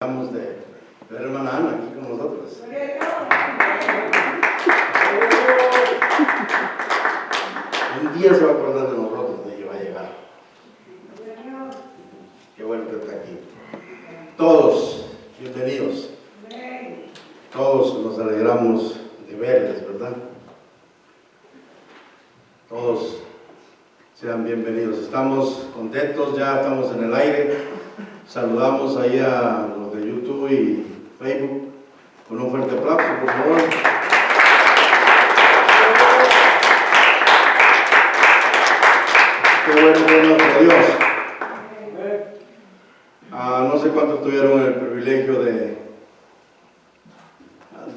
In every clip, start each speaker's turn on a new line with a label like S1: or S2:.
S1: Vamos de ver a hermana Ana aquí con nosotros. Un día se va a acordar de nosotros, de que va a llegar. Qué bueno que está aquí. Todos, bienvenidos. Todos nos alegramos de verles, ¿verdad? Todos sean bienvenidos. Estamos contentos, ya estamos en el aire. Saludamos ahí a los de YouTube y Facebook con un fuerte aplauso, por favor. Qué bueno por Dios. No sé cuántos tuvieron el privilegio de...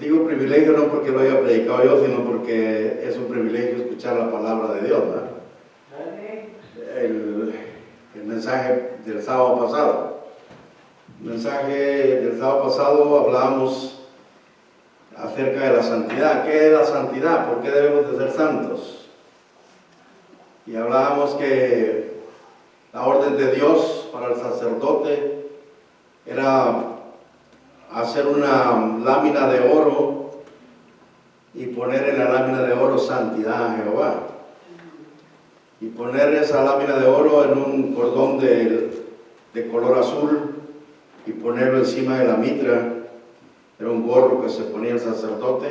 S1: Digo privilegio no porque lo haya predicado yo, sino porque es un privilegio escuchar la palabra de Dios, ¿verdad? El mensaje del sábado pasado. El mensaje del sábado pasado hablábamos acerca de la santidad. ¿Qué es la santidad? ¿Por qué debemos de ser santos? Y hablábamos que la orden de Dios para el sacerdote era hacer una lámina de oro y poner en la lámina de oro santidad a Jehová. Y poner esa lámina de oro en un cordón de color azul y ponerlo encima de la mitra. Era un gorro que se ponía el sacerdote,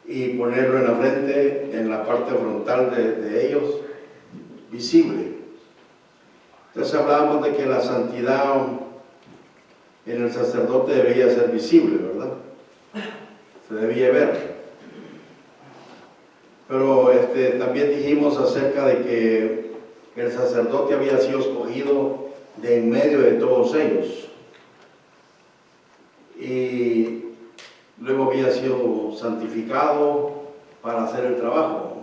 S1: y ponerlo en la frente, en la parte frontal de ellos, visible. Entonces hablábamos de que la santidad en el sacerdote debía ser visible, ¿verdad? Se debía ver. Pero también dijimos acerca de que el sacerdote había sido escogido de en medio de todos ellos. Y luego había sido santificado para hacer el trabajo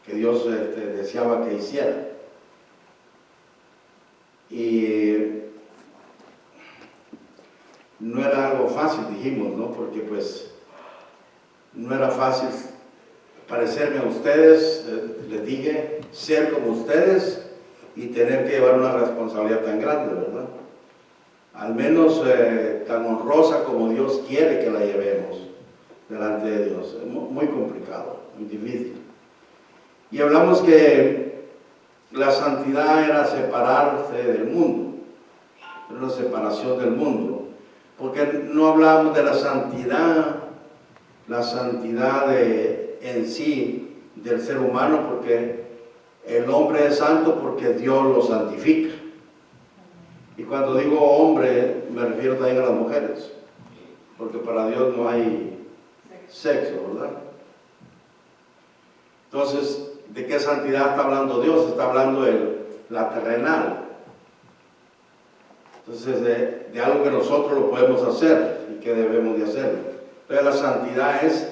S1: que Dios deseaba que hiciera. Y no era algo fácil, dijimos, ¿no? Porque pues no era fácil parecerme a ustedes, les dije, ser como ustedes y tener que llevar una responsabilidad tan grande, ¿verdad? Al menos tan honrosa como Dios quiere que la llevemos delante de Dios. Es muy complicado, muy difícil. Y hablamos que la santidad era separarse del mundo, era una separación del mundo, porque no hablamos de la santidad en sí del ser humano, porque el hombre es santo porque Dios lo santifica. Y cuando digo hombre, me refiero también a las mujeres, porque para Dios no hay sexo, ¿verdad? Entonces, ¿de qué santidad está hablando Dios? Está hablando de la terrenal. Entonces, de algo que nosotros lo podemos hacer y que debemos de hacerlo. Entonces, la santidad es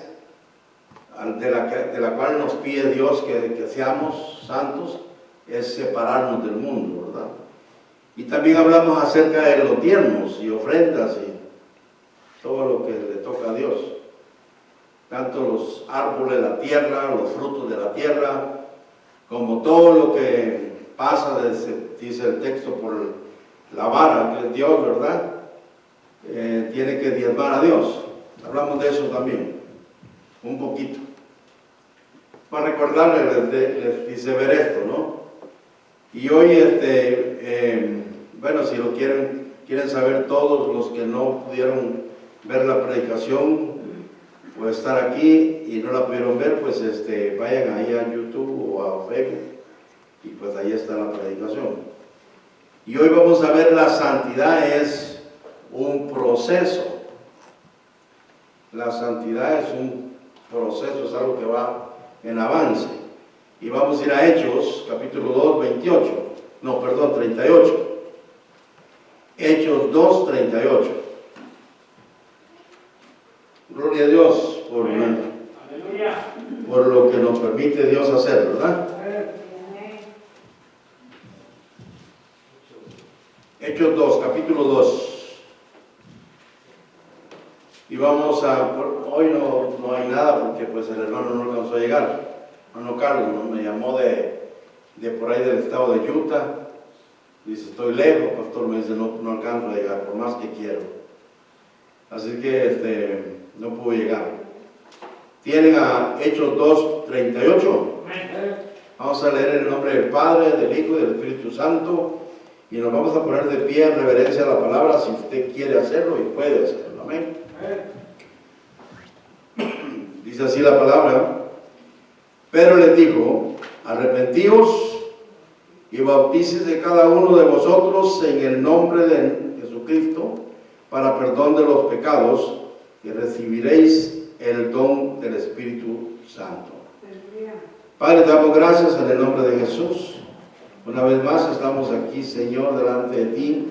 S1: de la cual nos pide Dios que seamos santos, es separarnos del mundo, ¿verdad? Y también hablamos acerca de los diezmos y ofrendas y todo lo que le toca a Dios. Tanto los árboles de la tierra, los frutos de la tierra, como todo lo que pasa, dice el texto, por la vara, que es Dios, ¿verdad? Tiene que diezmar a Dios. Hablamos de eso también, un poquito. Para recordarles, les hice ver esto, ¿no? Y hoy, bueno, si lo quieren saber todos los que no pudieron ver la predicación, pues estar aquí y no la pudieron ver, pues vayan ahí a YouTube o a Facebook y pues ahí está la predicación. Y hoy vamos a ver la santidad es un proceso. La santidad es un proceso, es algo que va en avance. Y vamos a ir a Hechos, capítulo 2, 38. Hechos 2, 38. Gloria a Dios por lo que nos permite Dios hacer, ¿verdad? Hechos 2, capítulo 2. Y vamos hoy no hay nada porque pues el hermano no alcanzó a llegar. Hermano Carlos me llamó de por ahí del estado de Utah Dice, estoy lejos, pastor, me dice, no alcanzo a llegar, por más que quiero. Así que no puedo llegar. Tienen a Hechos 2:38. Vamos a leer en el nombre del Padre, del Hijo y del Espíritu Santo. Y nos vamos a poner de pie en reverencia a la palabra si usted quiere hacerlo y puede hacerlo. Amén. Dice así la palabra. Pedro les dijo, arrepentíos y bautícese cada uno de vosotros en el nombre de Jesucristo para perdón de los pecados y recibiréis el don del Espíritu Santo. Padre, te damos gracias en el nombre de Jesús. Una vez más estamos aquí, Señor, delante de ti,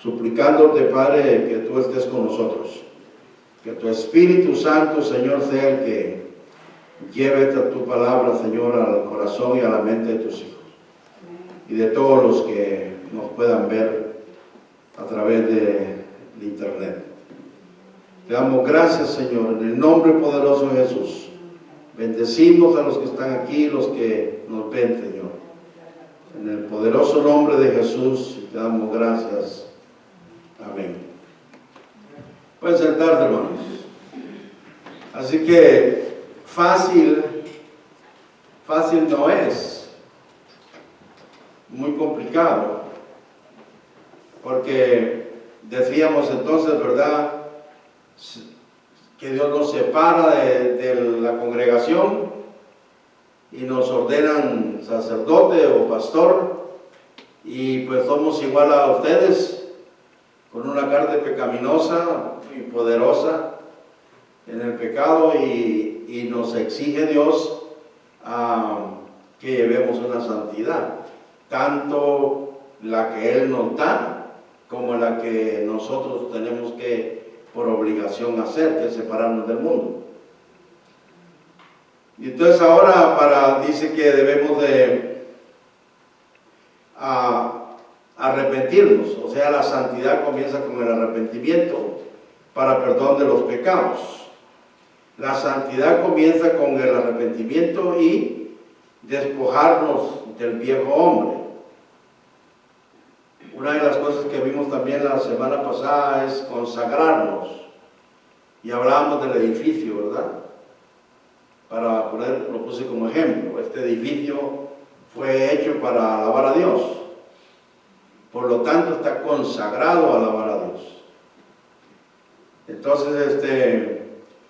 S1: suplicándote, Padre, que tú estés con nosotros. Que tu Espíritu Santo, Señor, sea el que lleve tu palabra, Señor, al corazón y a la mente de tus hijos. Y de todos los que nos puedan ver a través de internet. Te damos gracias, Señor, en el nombre poderoso de Jesús. Bendecimos a los que están aquí, los que nos ven, Señor. En el poderoso nombre de Jesús, te damos gracias. Amén. Pueden sentarse, hermanos. Así que fácil no es. Muy complicado. Porque decíamos entonces, ¿verdad?, que Dios nos separa de la congregación y nos ordenan sacerdote o pastor, y pues somos igual a ustedes, con una carne pecaminosa y poderosa en el pecado, y nos exige Dios que llevemos una santidad, tanto la que Él nos da como la que nosotros tenemos que por obligación hacer, que es separarnos del mundo. Y entonces ahora dice que debemos de arrepentirnos, o sea, la santidad comienza con el arrepentimiento para perdón de los pecados. La santidad comienza con el arrepentimiento y despojarnos del viejo hombre. Una de las cosas que vimos también la semana pasada es consagrarnos, y hablábamos del edificio, ¿verdad? Lo puse como ejemplo. Este edificio fue hecho para alabar a Dios, por lo tanto está consagrado a alabar a Dios. Entonces,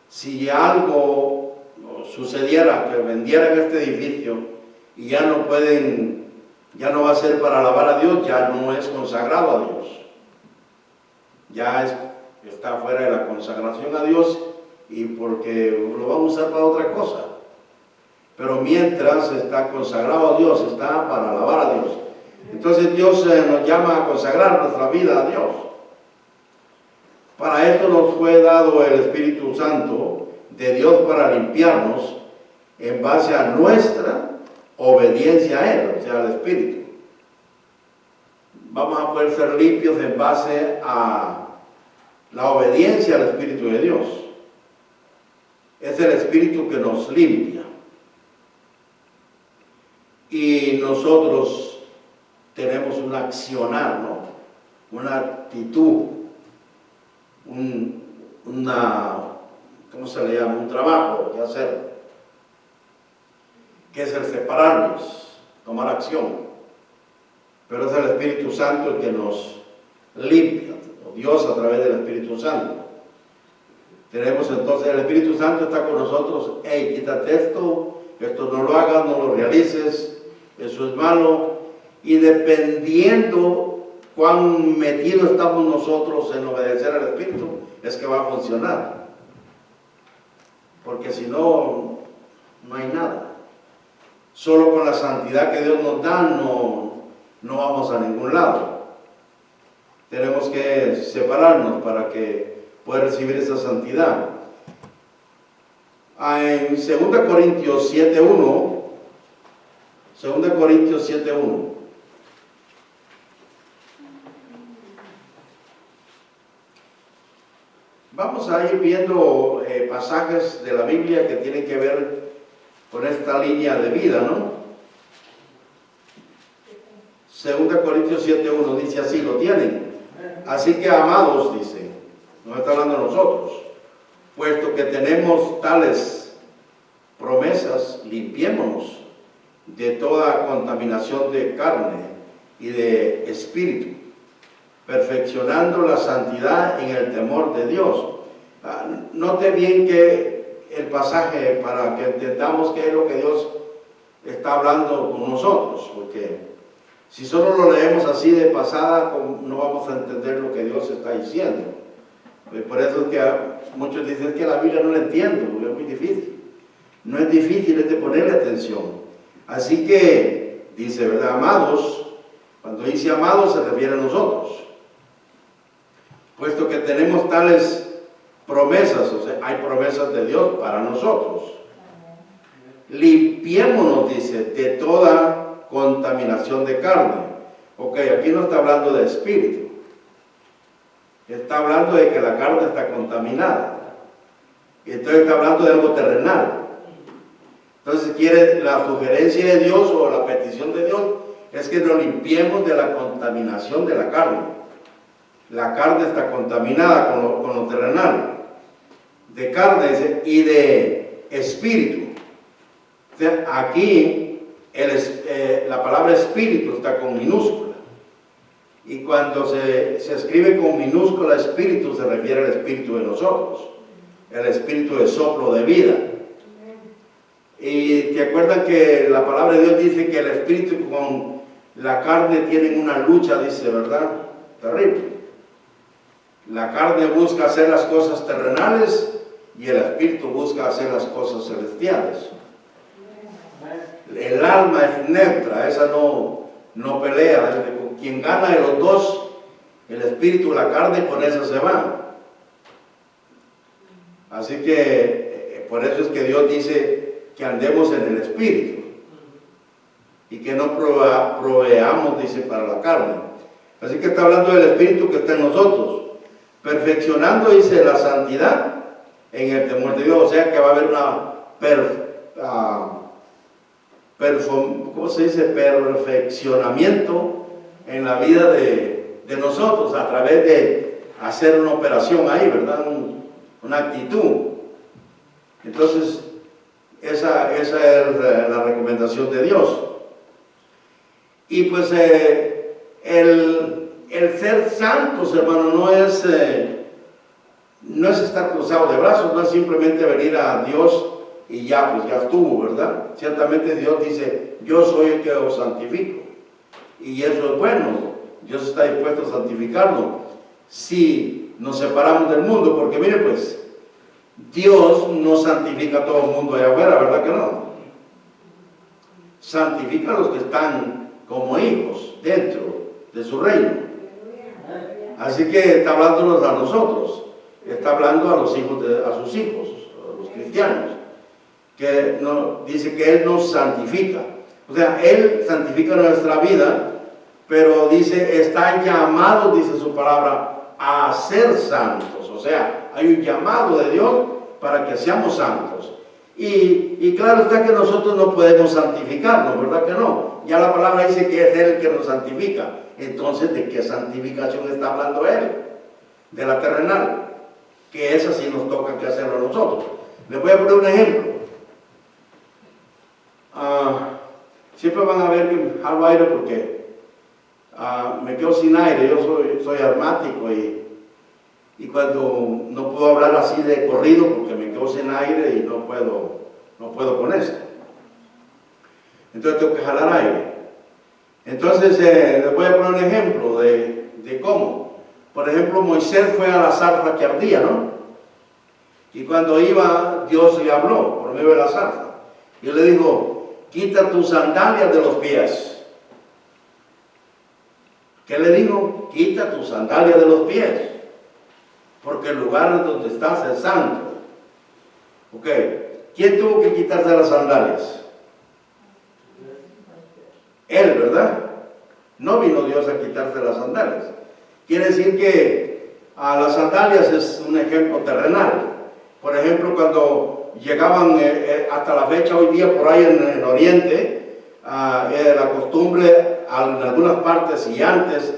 S1: si algo sucediera, que vendieran este edificio y ya no va a ser para alabar a Dios, ya no es consagrado a Dios. Ya está fuera de la consagración a Dios, y porque lo vamos a usar para otra cosa. Pero mientras está consagrado a Dios, está para alabar a Dios. Entonces Dios nos llama a consagrar nuestra vida a Dios. Para esto nos fue dado el Espíritu Santo de Dios para limpiarnos en base a nuestra obediencia a Él, o sea, al Espíritu. Vamos a poder ser limpios en base a la obediencia al Espíritu de Dios. Es el Espíritu que nos limpia. Y nosotros tenemos un accionar, ¿no? Una actitud, ¿cómo se le llama? Un trabajo que hacer, que es el separarnos, tomar acción. Pero es el Espíritu Santo el que nos limpia, o Dios a través del Espíritu Santo. Tenemos entonces, el Espíritu Santo está con nosotros. Hey, quítate esto no lo hagas, no lo realices, eso es malo. Y dependiendo cuán metidos estamos nosotros en obedecer al Espíritu, es que va a funcionar. Porque si no, no hay nada. Solo con la santidad que Dios nos da no vamos a ningún lado. Tenemos que separarnos para que pueda recibir esa santidad. En 2 Corintios 7:1, 2 Corintios 7:1. Vamos a ir viendo pasajes de la Biblia que tienen que ver con esta línea de vida, ¿no? 2 Corintios 7:1 dice así, lo tienen. Así que amados, dice, nos está hablando a nosotros, puesto que tenemos tales promesas, limpiémonos de toda contaminación de carne y de espíritu, perfeccionando la santidad en el temor de Dios. Note bien que el pasaje, para que entendamos qué es lo que Dios está hablando con nosotros, porque si solo lo leemos así de pasada, no vamos a entender lo que Dios está diciendo. Por eso es que muchos dicen que la Biblia no la entiendo, es muy difícil. No es difícil, es de ponerle atención. Así que, dice, ¿verdad? Amados, cuando dice amados se refiere a nosotros. Puesto que tenemos tales promesas, o sea, hay promesas de Dios para nosotros. Limpiémonos, dice, de toda contaminación de carne. Ok, aquí no está hablando de espíritu. Está hablando de que la carne está contaminada. Y entonces está hablando de algo terrenal. Entonces quiere la sugerencia de Dios o la petición de Dios es que nos limpiemos de la contaminación de la carne. La carne está contaminada con lo terrenal. De carne y de espíritu. O sea, aquí la palabra espíritu está con minúscula. Y cuando se escribe con minúscula espíritu, se refiere al espíritu de nosotros. El espíritu de soplo de vida. Y te acuerdan que la palabra de Dios dice que el espíritu con la carne tienen una lucha, dice, ¿verdad? Terrible. La carne busca hacer las cosas terrenales y el espíritu busca hacer las cosas celestiales. El alma es neutra, esa no pelea. Quien gana de los dos, el espíritu, la carne, con esa se va. Así que por eso es que Dios dice que andemos en el espíritu y que no proveamos, dice, para la carne. Así que está hablando del espíritu que está en nosotros, perfeccionando, dice, la santidad en el temor de Dios. O sea que va a haber ¿cómo se dice? Perfeccionamiento en la vida de nosotros a través de hacer una operación ahí, ¿verdad? Una actitud. Entonces esa es la recomendación de Dios. Y pues el ser santos, hermano, no es estar cruzado de brazos, no es simplemente venir a Dios y ya, pues ya estuvo, ¿verdad? Ciertamente Dios dice, yo soy el que os santifico. Y eso es bueno, Dios está dispuesto a santificarnos si nos separamos del mundo, porque mire pues, Dios no santifica a todo el mundo allá afuera, ¿verdad que no? Santifica a los que están como hijos dentro de su reino. Así que está hablándonos a nosotros, está hablando a los hijos, a sus hijos, a los cristianos, que dice que Él nos santifica. O sea, Él santifica nuestra vida, pero dice, está llamado, dice su palabra, a ser santos. O sea, hay un llamado de Dios para que seamos santos. Y claro está que nosotros no podemos santificarnos, ¿verdad que no? Ya la palabra dice que es Él el que nos santifica. Entonces, ¿de qué santificación está hablando Él? De la terrenal, que esa sí nos toca que hacerlo a nosotros. Les voy a poner un ejemplo. Siempre van a ver que jalo aire porque me quedo sin aire. Yo soy asmático y cuando no puedo hablar así de corrido porque me quedo sin aire y no puedo con esto. Entonces tengo que jalar aire. Entonces les voy a poner un ejemplo de cómo. Por ejemplo, Moisés fue a la zarza que ardía, ¿no? Y cuando iba, Dios le habló por medio de la zarza. Y le dijo, quita tus sandalias de los pies. ¿Qué le dijo? Quita tus sandalias de los pies. Porque el lugar donde estás es santo. Ok. ¿Quién tuvo que quitarse las sandalias? Él, ¿verdad? No vino Dios a quitarse las sandalias. Quiere decir que las sandalias es un ejemplo terrenal. Por ejemplo, cuando llegaban hasta la fecha hoy día por ahí en Oriente, la costumbre en algunas partes y antes,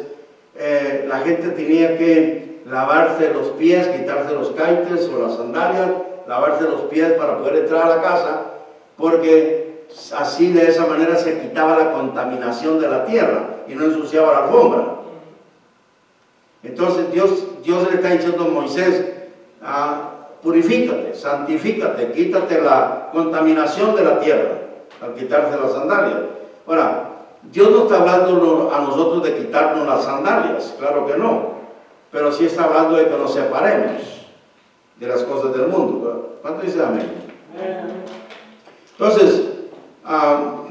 S1: la gente tenía que lavarse los pies, quitarse los caites o las sandalias, lavarse los pies para poder entrar a la casa, porque así de esa manera se quitaba la contaminación de la tierra y no ensuciaba la alfombra. Entonces Dios le está diciendo a Moisés, purifícate, santifícate, quítate la contaminación de la tierra al quitarse las sandalias. Ahora, Dios no está hablando a nosotros de quitarnos las sandalias, claro que no, pero sí está hablando de que nos separemos de las cosas del mundo. ¿Cuánto dice amén? Entonces,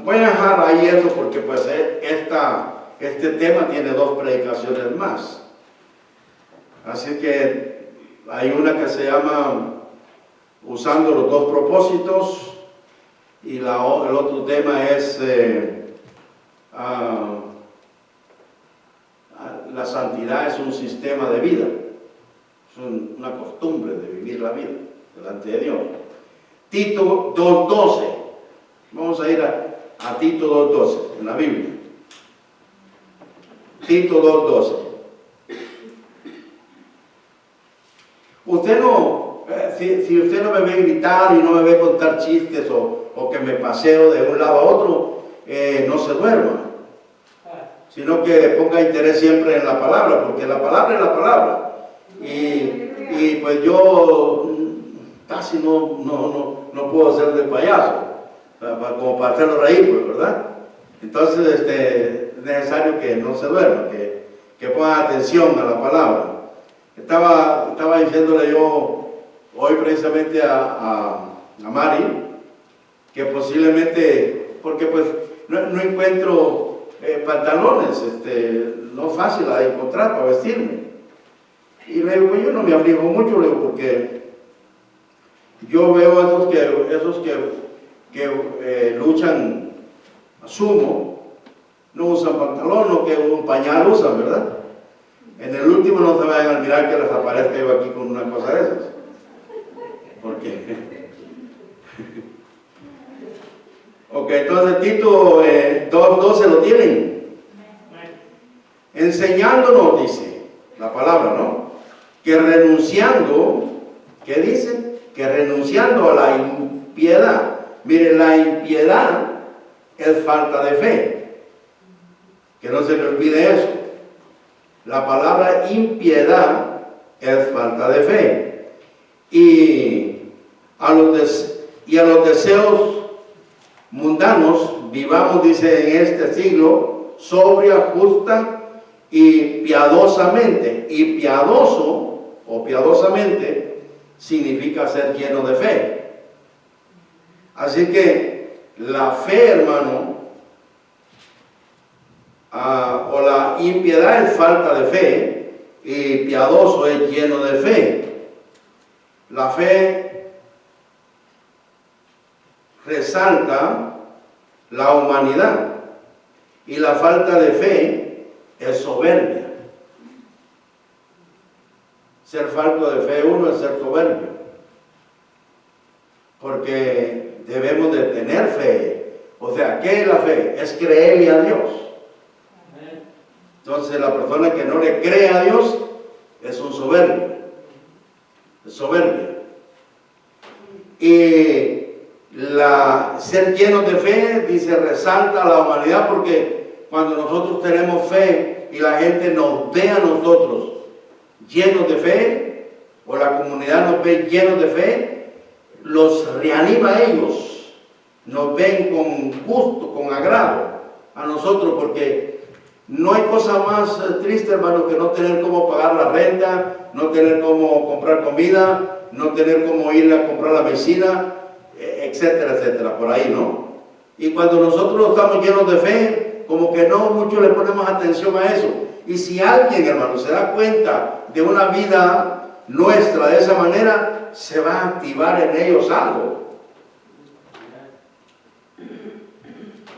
S1: voy a dejar ahí eso porque pues este tema tiene 2 predicaciones más. Así que hay una que se llama usando los 2 propósitos y el otro tema es la santidad es un sistema de vida, es una costumbre de vivir la vida delante de Dios. Tito 2:12, vamos a ir a Tito 2:12 en la Biblia. Tito 2:12. Usted no, si usted no me ve gritar y no me ve contar chistes o que me paseo de un lado a otro, no se duerma, sino que ponga interés siempre en la palabra, porque la palabra es la palabra. Y pues yo casi no puedo hacer de payaso, como para hacerlo reír, pues, ¿verdad? Entonces es necesario que no se duerma, que ponga atención a la palabra. Estaba diciéndole yo hoy precisamente a Mari que posiblemente, porque pues no encuentro pantalones, no es fácil de encontrar para vestirme. Y le digo, pues yo no me aflijo mucho, le digo, porque yo veo esos que luchan a sumo, no usan pantalón, no que un pañal usan, ¿verdad? En el último no se vayan a mirar que les aparezca yo aquí con una cosa de esas. Porque ok, entonces Tito 2:12 lo tienen. Enseñándonos, dice la palabra, ¿no? Que renunciando, ¿qué dice? Que renunciando a la impiedad. Mire, la impiedad es falta de fe. Que no se le olvide eso. La palabra impiedad es falta de fe. Y a los deseos mundanos, vivamos, dice, en este siglo, sobria, justa y piadosamente. Y piadoso o piadosamente significa ser lleno de fe. Así que la fe, hermano, o la impiedad es falta de fe y piadoso es lleno de fe. La fe resalta la humanidad y la falta de fe es soberbia. Ser falto de fe uno es ser soberbio, porque debemos de tener fe. O sea, ¿qué es la fe? Es creerle a Dios. Entonces la persona que no le cree a Dios es un soberbio, es soberbia. Y ser llenos de fe, dice, resalta la humanidad, porque cuando nosotros tenemos fe y la gente nos ve a nosotros llenos de fe, o la comunidad nos ve llenos de fe, los reanima a ellos, nos ven con gusto, con agrado a nosotros, porque no hay cosa más triste, hermano, que no tener cómo pagar la renta, no tener cómo comprar comida, no tener cómo ir a comprar la medicina, etcétera, etcétera, por ahí, ¿no? Y cuando nosotros estamos llenos de fe, como que no mucho le ponemos atención a eso. Y si alguien, hermano, se da cuenta de una vida nuestra de esa manera, se va a activar en ellos algo.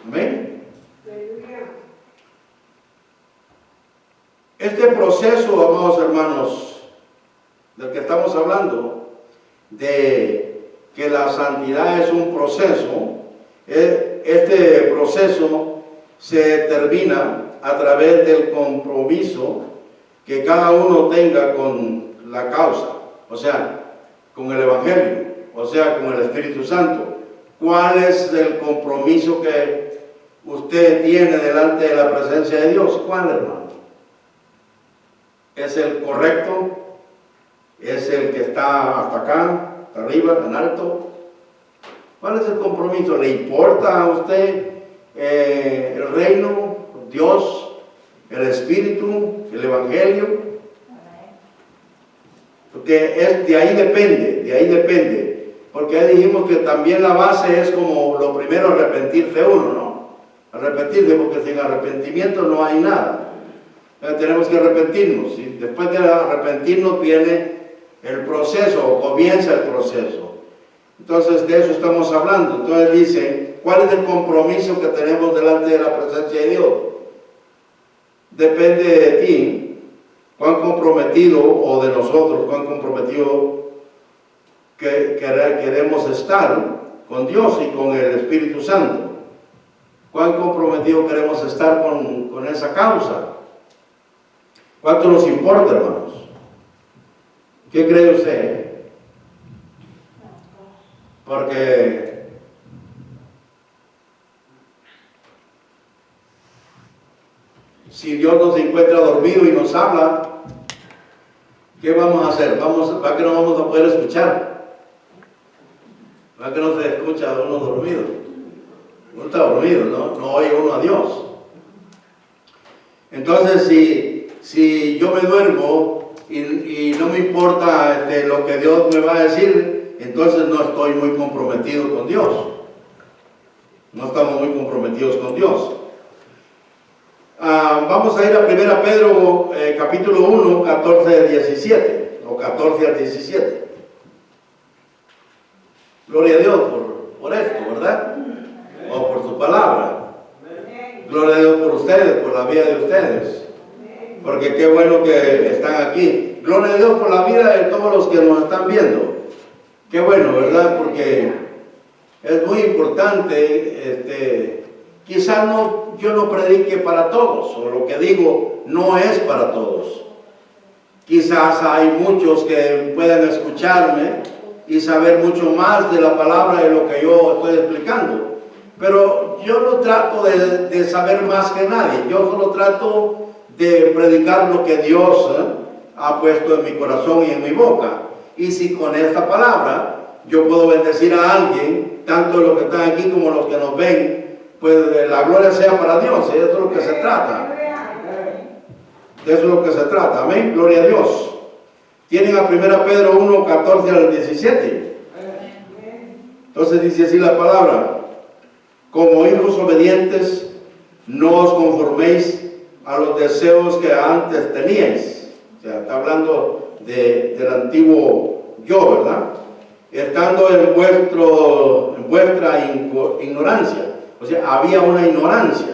S1: ¿Amén? Este proceso, amados hermanos, del que estamos hablando, de que la santidad es un proceso, este proceso se termina a través del compromiso que cada uno tenga con la causa, o sea, con el Evangelio, o sea, con el Espíritu Santo. ¿Cuál es el compromiso que usted tiene delante de la presencia de Dios? ¿Cuál, hermano? ¿Es el correcto? ¿Es el que está hasta acá, hasta arriba, en alto? ¿Cuál es el compromiso? ¿Le importa a usted el reino, Dios, el Espíritu, el Evangelio? Porque de ahí depende. Porque ahí dijimos que también la base es como lo primero, arrepentirse uno, ¿no? Arrepentirse, porque sin arrepentimiento no hay nada. Tenemos que arrepentirnos, y después de arrepentirnos viene el proceso, o comienza el proceso. Entonces de eso estamos hablando. Entonces dice, ¿cuál es el compromiso que tenemos delante de la presencia de Dios? Depende de ti, cuán comprometido, o de nosotros, cuán comprometido queremos estar con Dios y con el Espíritu Santo. Cuán comprometido queremos estar con esa causa. ¿Cuánto nos importa, hermanos? ¿Qué cree usted? Porque si Dios nos encuentra dormido y nos habla, ¿qué vamos a hacer? ¿Va que no vamos a poder escuchar? ¿Va que no se escucha a uno dormido? Uno está dormido, no oye uno a Dios. Entonces, si yo me duermo y no me importa lo que Dios me va a decir, entonces no estoy muy comprometido con Dios. No estamos muy comprometidos con Dios. Vamos a ir a 1 Pedro capítulo 1, 14 al 17, o 14 al 17. Gloria a Dios por esto, ¿verdad? O por su palabra. Gloria a Dios por ustedes, por la vida de ustedes. Porque qué bueno que están aquí. Gloria a Dios por la vida de todos los que nos están viendo. Qué bueno, ¿verdad? Porque es muy importante. Quizás yo no predique para todos, o lo que digo no es para todos. Quizás hay muchos que puedan escucharme y saber mucho más de la palabra de lo que yo estoy explicando. Pero yo no trato de saber más que nadie. Yo solo trato de predicar lo que Dios ha puesto en mi corazón y en mi boca. Y si con esta palabra yo puedo bendecir a alguien, tanto los que están aquí como los que nos ven, pues la gloria sea para Dios. Y de eso es lo que se trata. De eso es lo que se trata. Amén. Gloria a Dios. Tienen a 1 Pedro 1, 14 al 17. Entonces dice así la palabra: como hijos obedientes, no os conforméis a los deseos que antes teníais. O sea, está hablando del antiguo yo, ¿verdad? Estando en vuestra ignorancia. O sea, había una ignorancia.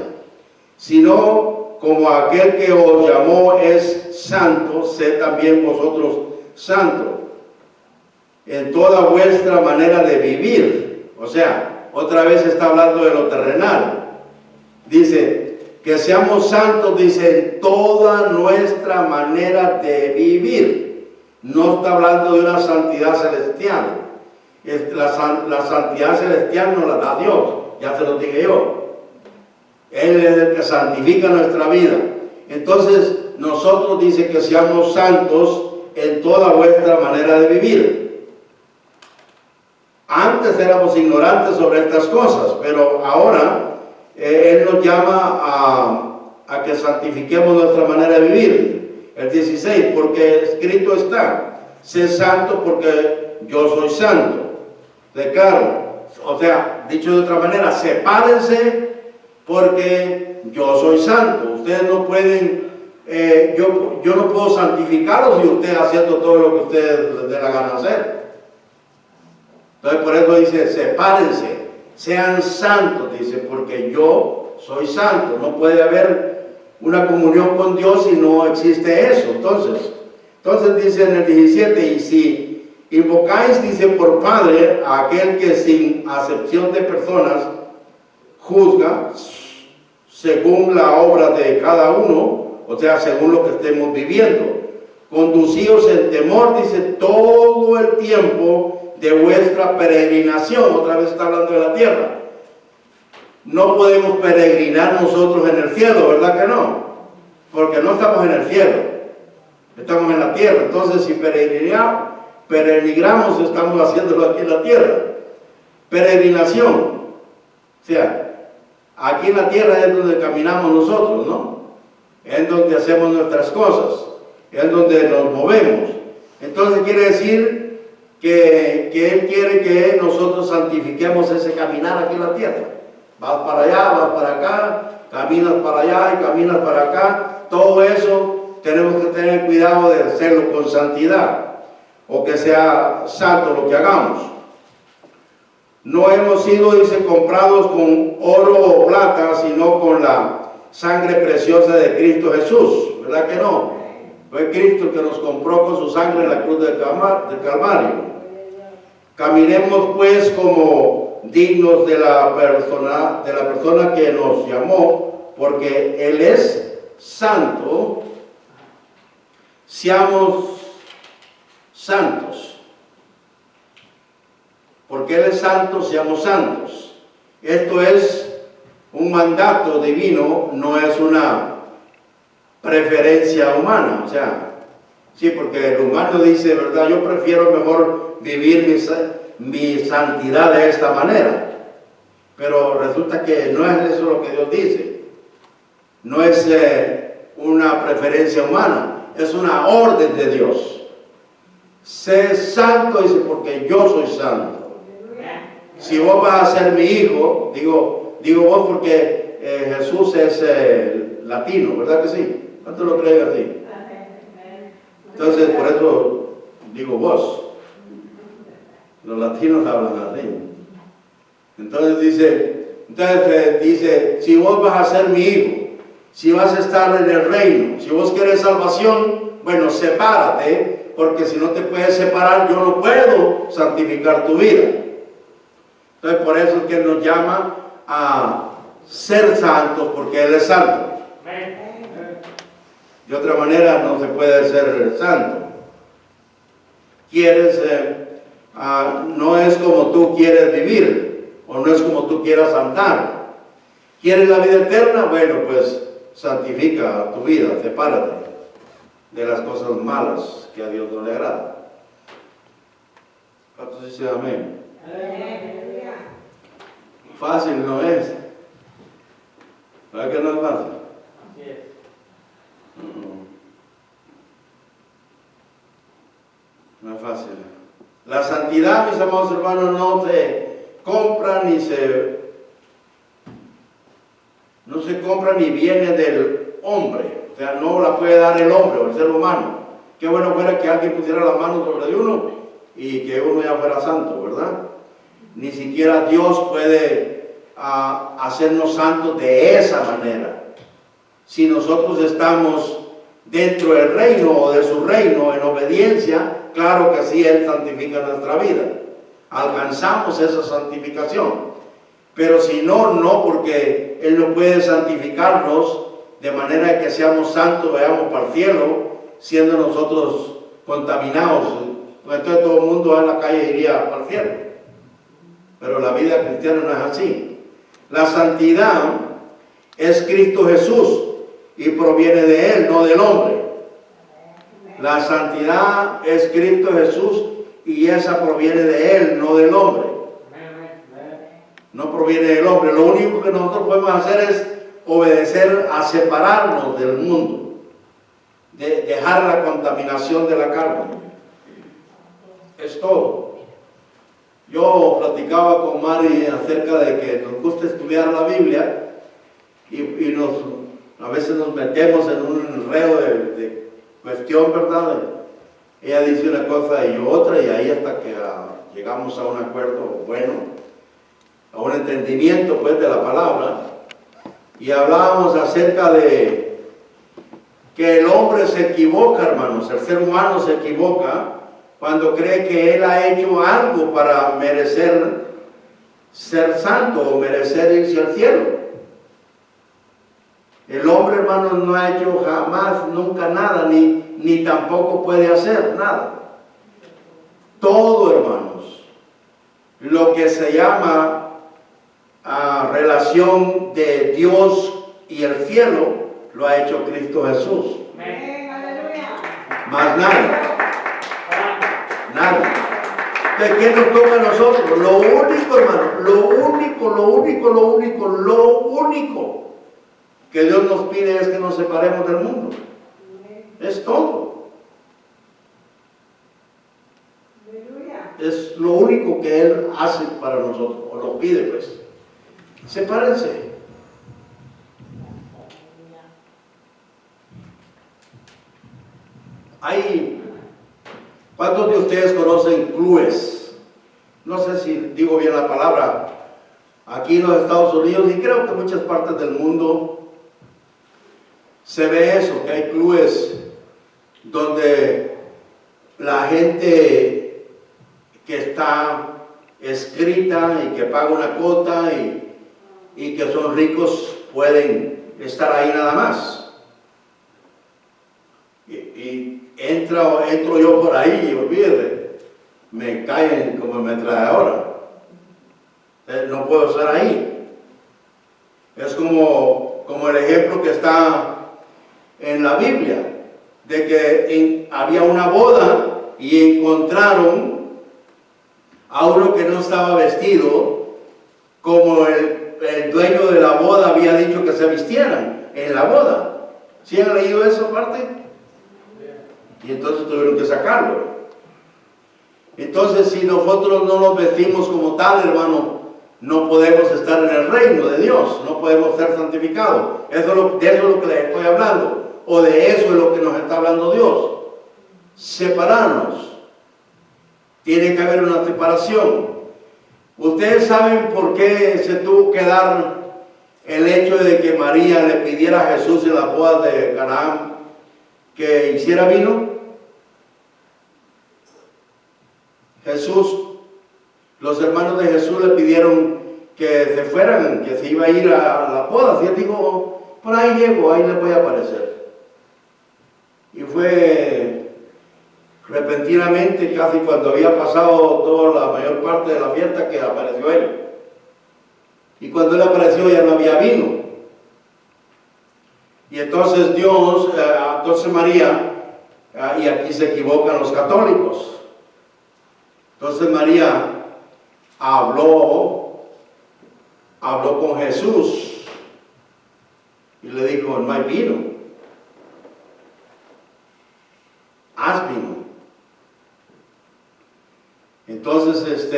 S1: Sino como aquel que os llamó es santo, sed también vosotros santos en toda vuestra manera de vivir. O sea, otra vez está hablando de lo terrenal. Dice que seamos santos, dice, en toda nuestra manera de vivir. No está hablando de una santidad celestial. La santidad celestial no la da Dios, ya se lo dije yo. Él es el que santifica nuestra vida. Entonces, nosotros dice que seamos santos en toda vuestra manera de vivir. Antes éramos ignorantes sobre estas cosas, pero ahora Él nos llama a que santifiquemos nuestra manera de vivir. El 16, porque escrito está, sé santo porque yo soy santo. Declaro, o sea, dicho de otra manera, sepárense porque yo soy santo. Ustedes no pueden, yo no puedo santificarlos y ustedes haciendo todo lo que ustedes les dé la gana hacer. Entonces por eso dice, sepárense, sean santos, dice, porque yo soy santo. No puede haber una comunión con Dios si no existe eso. Entonces dice en el 17, y si invocáis, dice, por Padre a aquel que sin acepción de personas juzga según la obra de cada uno, o sea, según lo que estemos viviendo. Conducíos en temor, dice, todo el tiempo de vuestra peregrinación. Otra vez está hablando de la tierra. No podemos peregrinar nosotros en el cielo, ¿verdad que no? Porque no estamos en el cielo, estamos en la tierra. Entonces, si peregrinamos, estamos haciéndolo aquí en la tierra. Peregrinación, o sea, aquí en la tierra es donde caminamos nosotros, ¿no? Es donde hacemos nuestras cosas, es donde nos movemos. Entonces quiere decir que Él quiere que nosotros santifiquemos ese caminar aquí en la tierra. Vas para allá, vas para acá, caminas para allá y caminas para acá. Todo eso tenemos que tener cuidado de hacerlo con santidad, o que sea santo lo que hagamos. No hemos sido, dice, comprados con oro o plata, sino con la sangre preciosa de Cristo Jesús. ¿Verdad que no? Fue Cristo el que nos compró con su sangre en la cruz del Calvario. Caminemos pues como dignos de la persona que nos llamó, porque Él es santo. Seamos santos. Porque Él es santo, seamos santos. Esto es un mandato divino, no es una preferencia humana. O sea, sí, porque el humano dice, ¿verdad? Yo prefiero mejor vivir mi santidad de esta manera. Pero resulta que no es eso lo que Dios dice. No es una preferencia humana, es una orden de Dios. Sé santo, dice, porque yo soy santo. Si vos vas a ser mi hijo, digo vos porque Jesús es latino, ¿verdad que sí? ¿Cuánto lo creen así? Entonces, por eso digo vos. Los latinos hablan así. Entonces dice, si vos vas a ser mi hijo, si vas a estar en el reino, si vos querés salvación, bueno, sepárate, porque si no te puedes separar, yo no puedo santificar tu vida. Entonces, por eso es que Él nos llama a ser santos, porque Él es santo. De otra manera no se puede ser santo. No es como tú quieres vivir, o no es como tú quieras andar. ¿Quieres la vida eterna? Bueno, pues santifica tu vida, sepárate de las cosas malas que a Dios no le agrada. ¿Cuántos dicen amén? Fácil no es. ¿Verdad que no es fácil? Así es. No es fácil. La santidad, mis amados hermanos, no se compra ni viene del hombre. O sea, no la puede dar el hombre o el ser humano. Qué bueno fuera que alguien pusiera la mano sobre uno y que uno ya fuera santo, ¿verdad? Ni siquiera Dios puede hacernos santos de esa manera. Si nosotros estamos dentro del reino o de su reino en obediencia, claro que sí, Él santifica nuestra vida. Alcanzamos esa santificación. Pero si no, no, porque Él no puede santificarnos de manera que seamos santos, vayamos para el cielo, siendo nosotros contaminados. Entonces todo el mundo en la calle iría para el cielo. Pero la vida cristiana no es así. La santidad es Cristo Jesús y proviene de Él, no del hombre. La santidad es Cristo Jesús y esa proviene de Él, no del hombre. No proviene del hombre. Lo único que nosotros podemos hacer es obedecer a separarnos del mundo, de dejar la contaminación de la carne. Es todo. Yo platicaba con Mari acerca de que nos gusta estudiar la Biblia y a veces nos metemos en un enredo de cuestión, ¿verdad? Ella dice una cosa y yo otra, y ahí hasta que llegamos a un acuerdo bueno, a un entendimiento pues de la palabra, y hablábamos acerca de que el hombre se equivoca, hermanos, el ser humano se equivoca cuando cree que él ha hecho algo para merecer ser santo o merecer irse al cielo. El hombre, hermanos, no ha hecho jamás, nunca nada, ni tampoco puede hacer nada. Todo, hermanos, lo que se llama relación de Dios y el cielo, lo ha hecho Cristo Jesús. Más nadie. Nadie. Entonces, ¿qué nos toca a nosotros? Lo único, hermano, lo único que Dios nos pide es que nos separemos del mundo. Es todo. Es lo único que Él hace para nosotros, o lo pide, pues. Sepárense. ¿Cuántos de ustedes conocen clubes? No sé si digo bien la palabra. Aquí en los Estados Unidos, y creo que en muchas partes del mundo, se ve eso, que hay clubes donde la gente que está escrita y que paga una cuota y que son ricos pueden estar ahí nada más. Y entro yo por ahí y olvídate, me caen como me trae ahora. No puedo estar ahí. Es como el ejemplo que está en la Biblia, de que había una boda y encontraron a uno que no estaba vestido como el dueño de la boda había dicho que se vistieran en la boda. ¿Sí han leído esa parte? Y entonces tuvieron que sacarlo. Entonces, si nosotros no nos vestimos como tal, hermano, no podemos estar en el reino de Dios, no podemos ser santificados. De eso es lo que les estoy hablando, o de eso es lo que nos está hablando Dios. Separarnos. Tiene que haber una separación. Ustedes saben por qué se tuvo que dar el hecho de que María le pidiera a Jesús en la boda de Canaán que hiciera vino. Los hermanos de Jesús le pidieron que se fueran, que se iba a ir a la boda. Y él dijo, por ahí llego, ahí les voy a aparecer. Y fue repentinamente, casi cuando había pasado toda la mayor parte de la fiesta, que apareció él. Y cuando él apareció ya no había vino. Y entonces entonces María, y aquí se equivocan los católicos. Entonces María habló con Jesús y le dijo, no hay vino. Haz vino. Entonces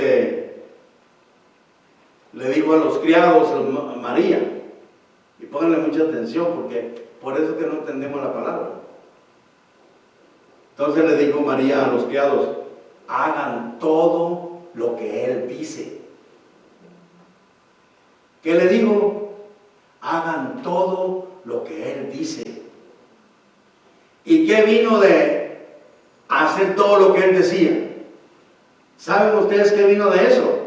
S1: le dijo a los criados a María, y pónganle mucha atención porque por eso es que no entendemos la palabra. Entonces le dijo María a los criados, hagan todo lo que Él dice. ¿Qué le dijo? Hagan todo lo que Él dice. ¿Y qué vino de hacer todo lo que Él decía? ¿Saben ustedes qué vino de eso?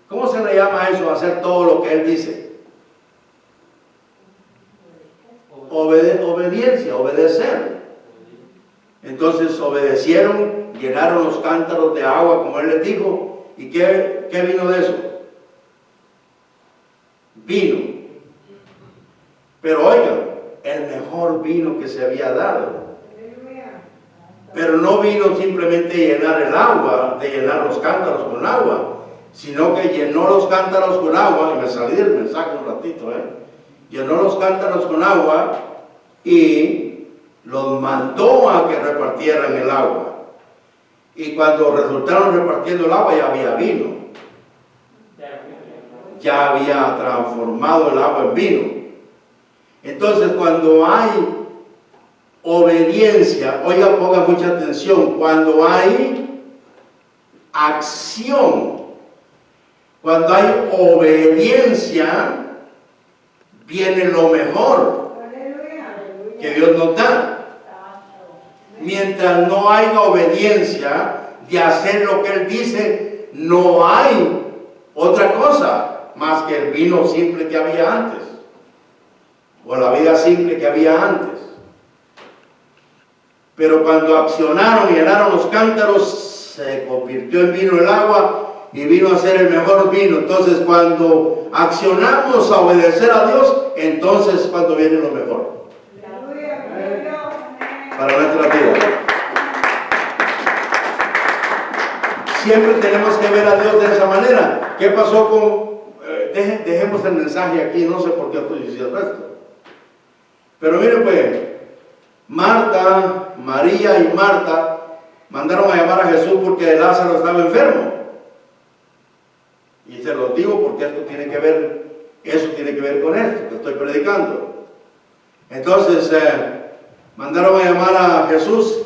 S1: ¿Cómo se le llama a eso, hacer todo lo que Él dice? Obediencia, obedecer. Entonces obedecieron, llenaron los cántaros de agua como Él les dijo. ¿Y qué vino de eso? Vino. Pero oigan, el mejor vino que se había dado. Pero no vino simplemente llenar el agua, de llenar los cántaros con agua, sino que llenó los cántaros con agua, y me salí del mensaje un ratito, llenó los cántaros con agua y los mandó a que repartieran el agua. Y cuando resultaron repartiendo el agua, ya había vino. Ya había transformado el agua en vino. Entonces, cuando hay obediencia, oiga, ponga mucha atención, cuando hay acción, cuando hay obediencia, viene lo mejor que Dios nos da. Mientras no haya obediencia de hacer lo que Él dice, no hay otra cosa más que el vino simple que había antes. o la vida simple que había antes. Pero cuando accionaron y llenaron los cántaros, se convirtió en vino el agua y vino a ser el mejor vino. Entonces, cuando accionamos a obedecer a Dios, entonces es cuando viene lo mejor para nuestra vida. Siempre tenemos que ver a Dios de esa manera. ¿Qué pasó con... dejemos el mensaje aquí, no sé por qué estoy diciendo esto. Pero miren pues, Marta, María y Marta mandaron a llamar a Jesús porque Lázaro estaba enfermo. Y se los digo porque eso tiene que ver con esto que estoy predicando. Entonces, mandaron a llamar a Jesús.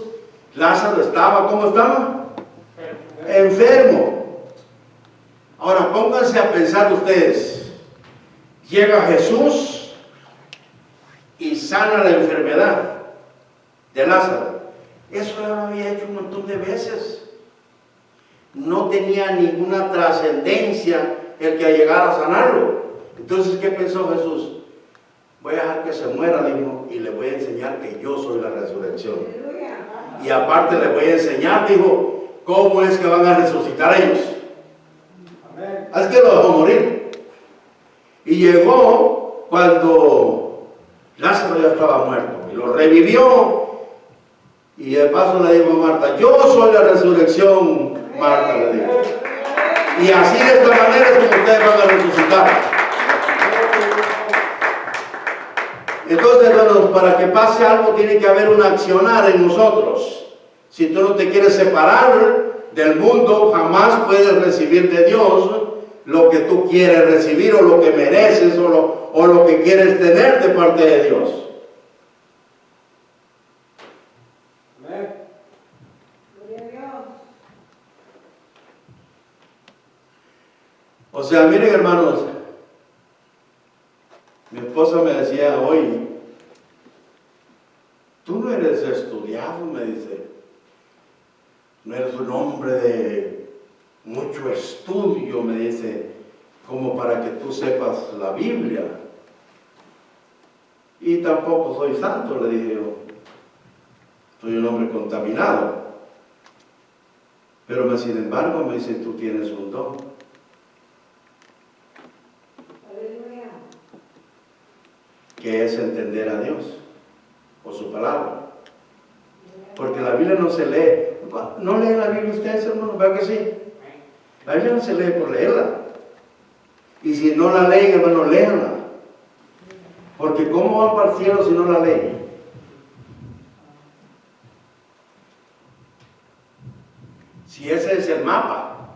S1: Lázaro estaba, ¿cómo estaba? Enfermo. Ahora pónganse a pensar ustedes. Llega Jesús y sana la enfermedad de Lázaro. Eso ya lo había hecho un montón de veces. No tenía ninguna trascendencia el que llegara a sanarlo. Entonces, ¿qué pensó Jesús? Voy a dejar que se muera, dijo, y le voy a enseñar que yo soy la resurrección. Y aparte le voy a enseñar, dijo, cómo es que van a resucitar ellos. Es que lo dejó morir. Y llegó cuando Lázaro ya estaba muerto y lo revivió. Y de paso le dijo a Marta, yo soy la resurrección, Marta le dijo. Y así de esta manera es como ustedes van a resucitar. Entonces, hermanos, para que pase algo tiene que haber un accionar en nosotros. Si tú no te quieres separar del mundo, jamás puedes recibir de Dios lo que tú quieres recibir o lo que mereces o lo que quieres tener de parte de Dios. O sea, miren hermanos, mi esposa me decía hoy, tú no eres estudiado, me dice, no eres un hombre de mucho estudio, me dice, como para que tú sepas la Biblia. Y tampoco soy santo, le dije yo, soy un hombre contaminado. Pero sin embargo me dice, tú tienes un don. Que es entender a Dios o su palabra. Porque la Biblia no se lee. ¿No leen la Biblia ustedes, hermanos? ¿Verdad que sí? La Biblia no se lee por leerla. Y si no la leen, hermanos, léanla. Porque ¿cómo van para el cielo si no la leen? Si ese es el mapa.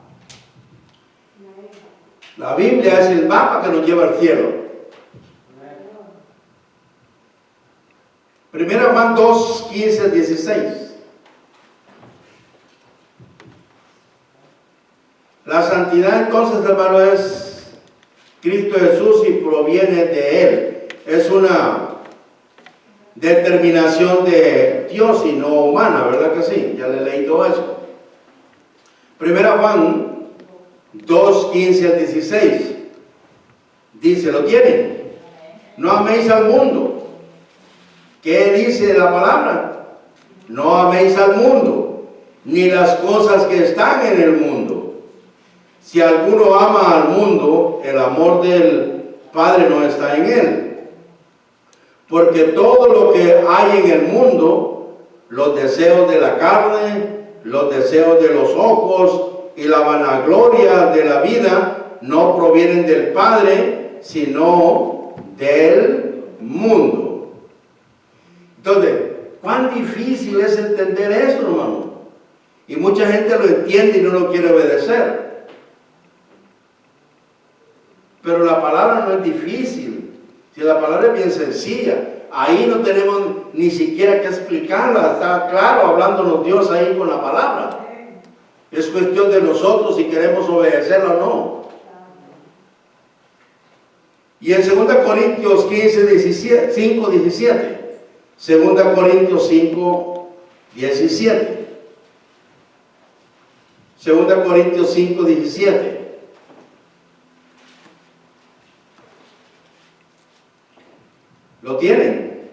S1: La Biblia es el mapa que nos lleva al cielo. Primera Juan 2, 15, 16. La santidad entonces, hermano, es Cristo Jesús y proviene de Él. Es una determinación de Dios y no humana, ¿verdad que sí? Ya le leí todo eso. Primera Juan 2, 15 al 16. Dice, ¿lo tienen? No améis al mundo. ¿Qué dice la palabra? No améis al mundo, ni las cosas que están en el mundo. Si alguno ama al mundo, el amor del Padre no está en él. Porque todo lo que hay en el mundo, los deseos de la carne, los deseos de los ojos y la vanagloria de la vida, no provienen del Padre, sino del mundo. Entonces, ¿cuán difícil es entender esto, hermano? Y mucha gente lo entiende y no lo quiere obedecer. Pero la palabra no es difícil. Si la palabra es bien sencilla, ahí no tenemos ni siquiera que explicarla. Está claro hablándonos Dios ahí con la palabra. Es cuestión de nosotros si queremos obedecerla o no. Y en 2 Corintios 5, 17. 2 Corintios 5, 17. 2 Corintios 5, 17. ¿Lo tienen?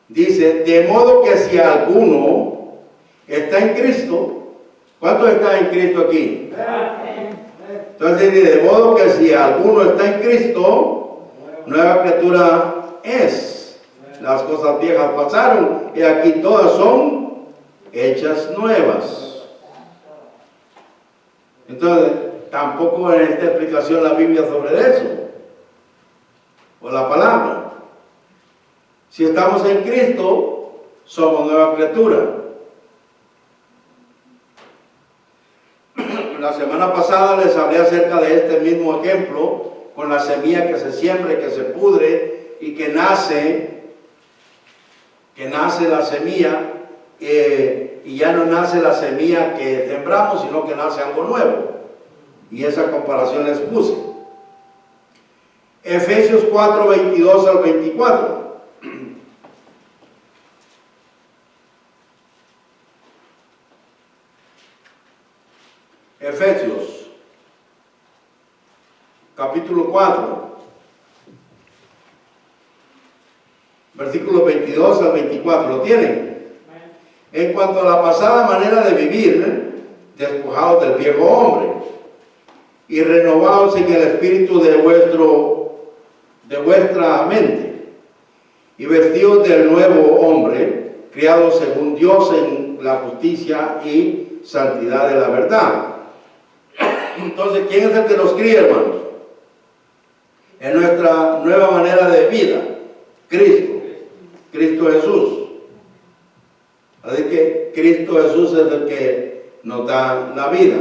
S1: Dice, de modo que si alguno está en Cristo, ¿cuántos están en Cristo aquí? Entonces dice, de modo que si alguno está en Cristo, nueva criatura es. Las cosas viejas pasaron y aquí todas son hechas nuevas. Entonces, tampoco en esta explicación la Biblia sobre eso, o la palabra. Si estamos en Cristo, somos nueva criatura. La semana pasada les hablé acerca de este mismo ejemplo, con la semilla que se siembra y que se pudre y que nace la semilla, y ya no nace la semilla que sembramos, sino que nace algo nuevo. Y esa comparación les puse. Efesios 4, 22 al 24. Efesios, capítulo 4, versículos 22 al 24. ¿Lo tienen? En cuanto a la pasada manera de vivir, despojados del viejo hombre y renovados en el espíritu de vuestra mente, y vestidos del nuevo hombre, criados según Dios en la justicia y santidad de la verdad. Entonces, ¿quién es el que nos cría, hermanos? En nuestra nueva manera de vida, Cristo Jesús. Así que Cristo Jesús es el que nos da la vida.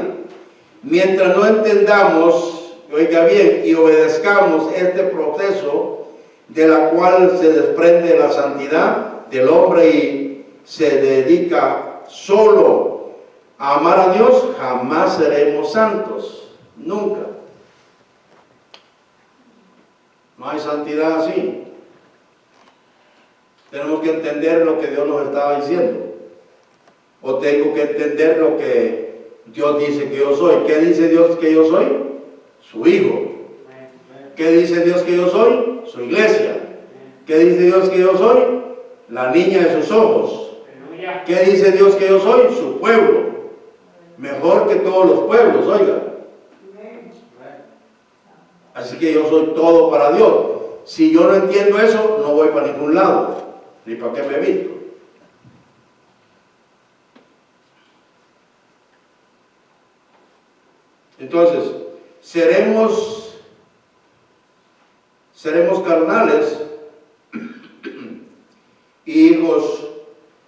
S1: Mientras no entendamos, oiga bien, y obedezcamos este proceso de la cual se desprende la santidad del hombre y se dedica solo a amar a Dios, jamás seremos santos, nunca. No hay santidad así. Tenemos que entender lo que Dios nos estaba diciendo. O tengo que entender lo que Dios dice que yo soy. ¿Qué dice Dios que yo soy? Su hijo. ¿Qué dice Dios que yo soy? Su iglesia. ¿Qué dice Dios que yo soy? La niña de sus ojos. ¿Qué dice Dios que yo soy? Su pueblo. Mejor que todos los pueblos, oiga. Así que yo soy todo para Dios. Si yo no entiendo eso, no voy para ningún lado. Ni para qué me visto. Entonces, seremos carnales y hijos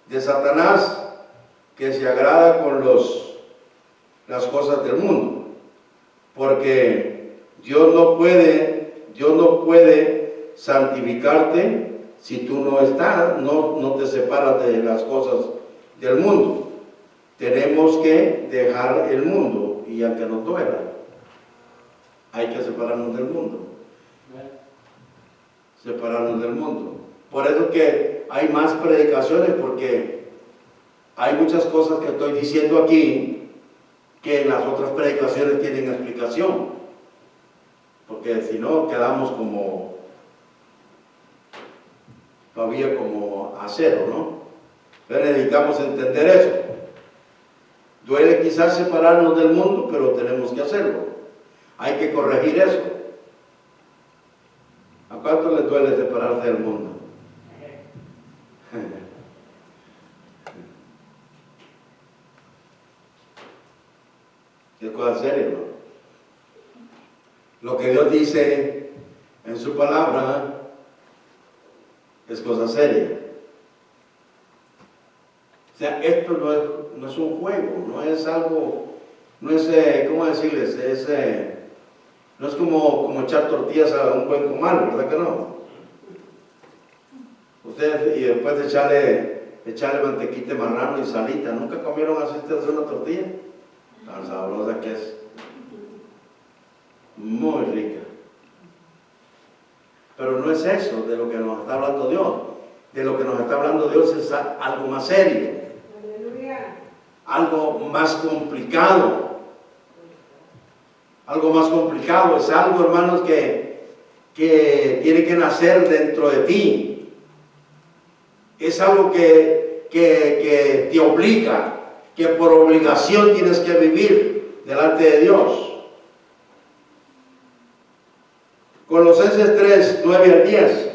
S1: de Satanás, que se agrada con las cosas del mundo, porque Dios no puede santificarte si tú no te separas de las cosas del mundo. Tenemos que dejar el mundo, y aunque nos duela, hay que separarnos del mundo. Separarnos del mundo. Por eso que hay más predicaciones, porque hay muchas cosas que estoy diciendo aquí que en las otras predicaciones tienen explicación, porque si no quedamos todavía como a cero, ¿no? Pero necesitamos entender eso. Duele quizás separarnos del mundo, pero tenemos que hacerlo. Hay que corregir eso. ¿A cuánto les duele separarse del mundo? Qué cosa seria, ¿no? Lo que Dios dice en su palabra es cosa seria. O sea, esto no es un juego, no es algo, no es, ¿cómo decirles? No es como echar tortillas a un buen comal, ¿verdad que no? Ustedes, y después de echarle mantequita de marrano y salita, ¿nunca comieron así ustedes una tortilla? Tan sabrosa que es. Muy rica. Pero no es eso de lo que nos está hablando Dios. De lo que nos está hablando Dios es algo más serio. Algo más complicado. Algo más complicado. Es algo, hermanos, que que tiene que nacer dentro de ti. Es algo que te obliga, que por obligación tienes que vivir delante de Dios. Colosenses 3, 9 al 10.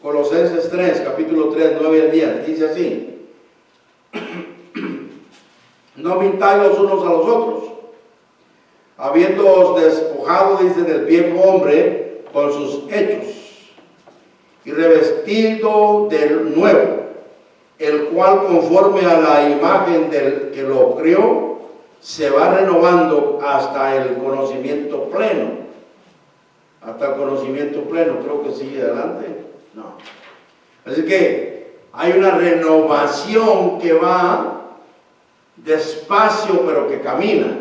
S1: Colosenses 3, capítulo 3, 9 al 10. Dice así: no mintáis los unos a los otros, habiéndoos despojado, dice, del viejo hombre con sus hechos, y revestido del nuevo, el cual conforme a la imagen del que lo crió, se va renovando hasta el conocimiento pleno. Hasta el conocimiento pleno, creo que sigue adelante. No. Así que hay una renovación que va despacio, pero que camina.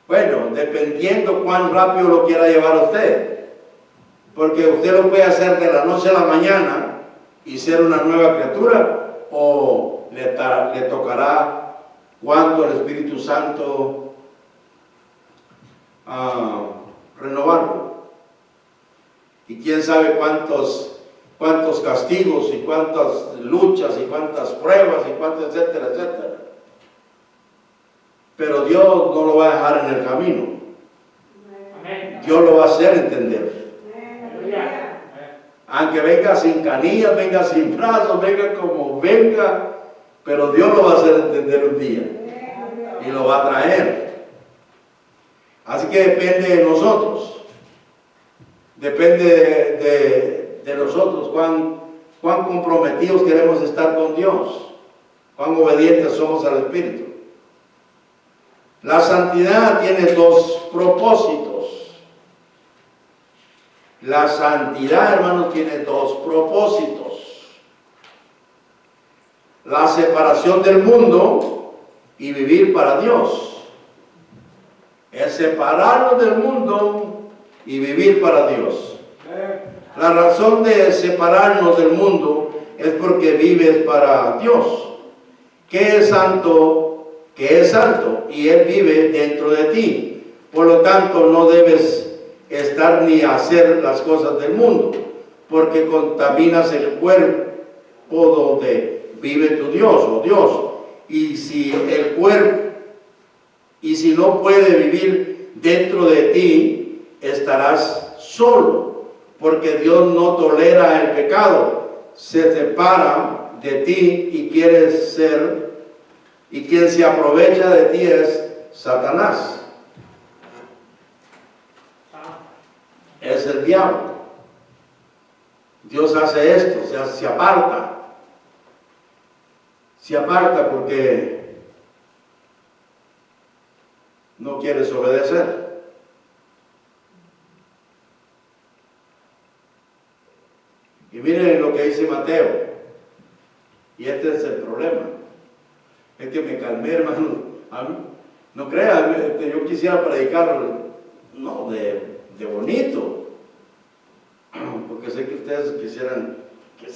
S1: Bueno, dependiendo cuán rápido lo quiera llevar usted. Porque usted lo puede hacer de la noche a la mañana y ser una nueva criatura, o le tocará cuando el Espíritu Santo renovarlo. Y quién sabe cuántos castigos y cuántas luchas y cuántas pruebas y cuántas etcétera, etcétera. Pero Dios no lo va a dejar en el camino. Dios lo va a hacer entender. Aunque venga sin canillas, venga sin brazos, venga como venga, pero Dios lo va a hacer entender un día y lo va a traer. Así que depende de nosotros. Depende de nosotros cuán comprometidos queremos estar con Dios, cuán obedientes somos al Espíritu. La santidad tiene dos propósitos. La santidad, hermanos, tiene dos propósitos: la separación del mundo y vivir para Dios. Es separarnos del mundo y vivir para Dios. La razón de separarnos del mundo es porque vives para Dios, que es santo, y Él vive dentro de ti. Por lo tanto, no debes estar ni hacer las cosas del mundo, porque contaminas el cuerpo donde vive tu Dios o Dios. Y si el cuerpo, y si no puede vivir dentro de ti, estarás solo, porque Dios no tolera el pecado, se separa de ti y quiere ser, y quien se aprovecha de ti es Satanás. Es el diablo. Dios hace esto, se aparta. Se aparta porque no quieres obedecer. Y miren lo que dice Mateo. Y este es el problema. Es que me calmé, hermano. No crean, yo quisiera predicar, no, de bonito, porque sé que ustedes quisieran, yo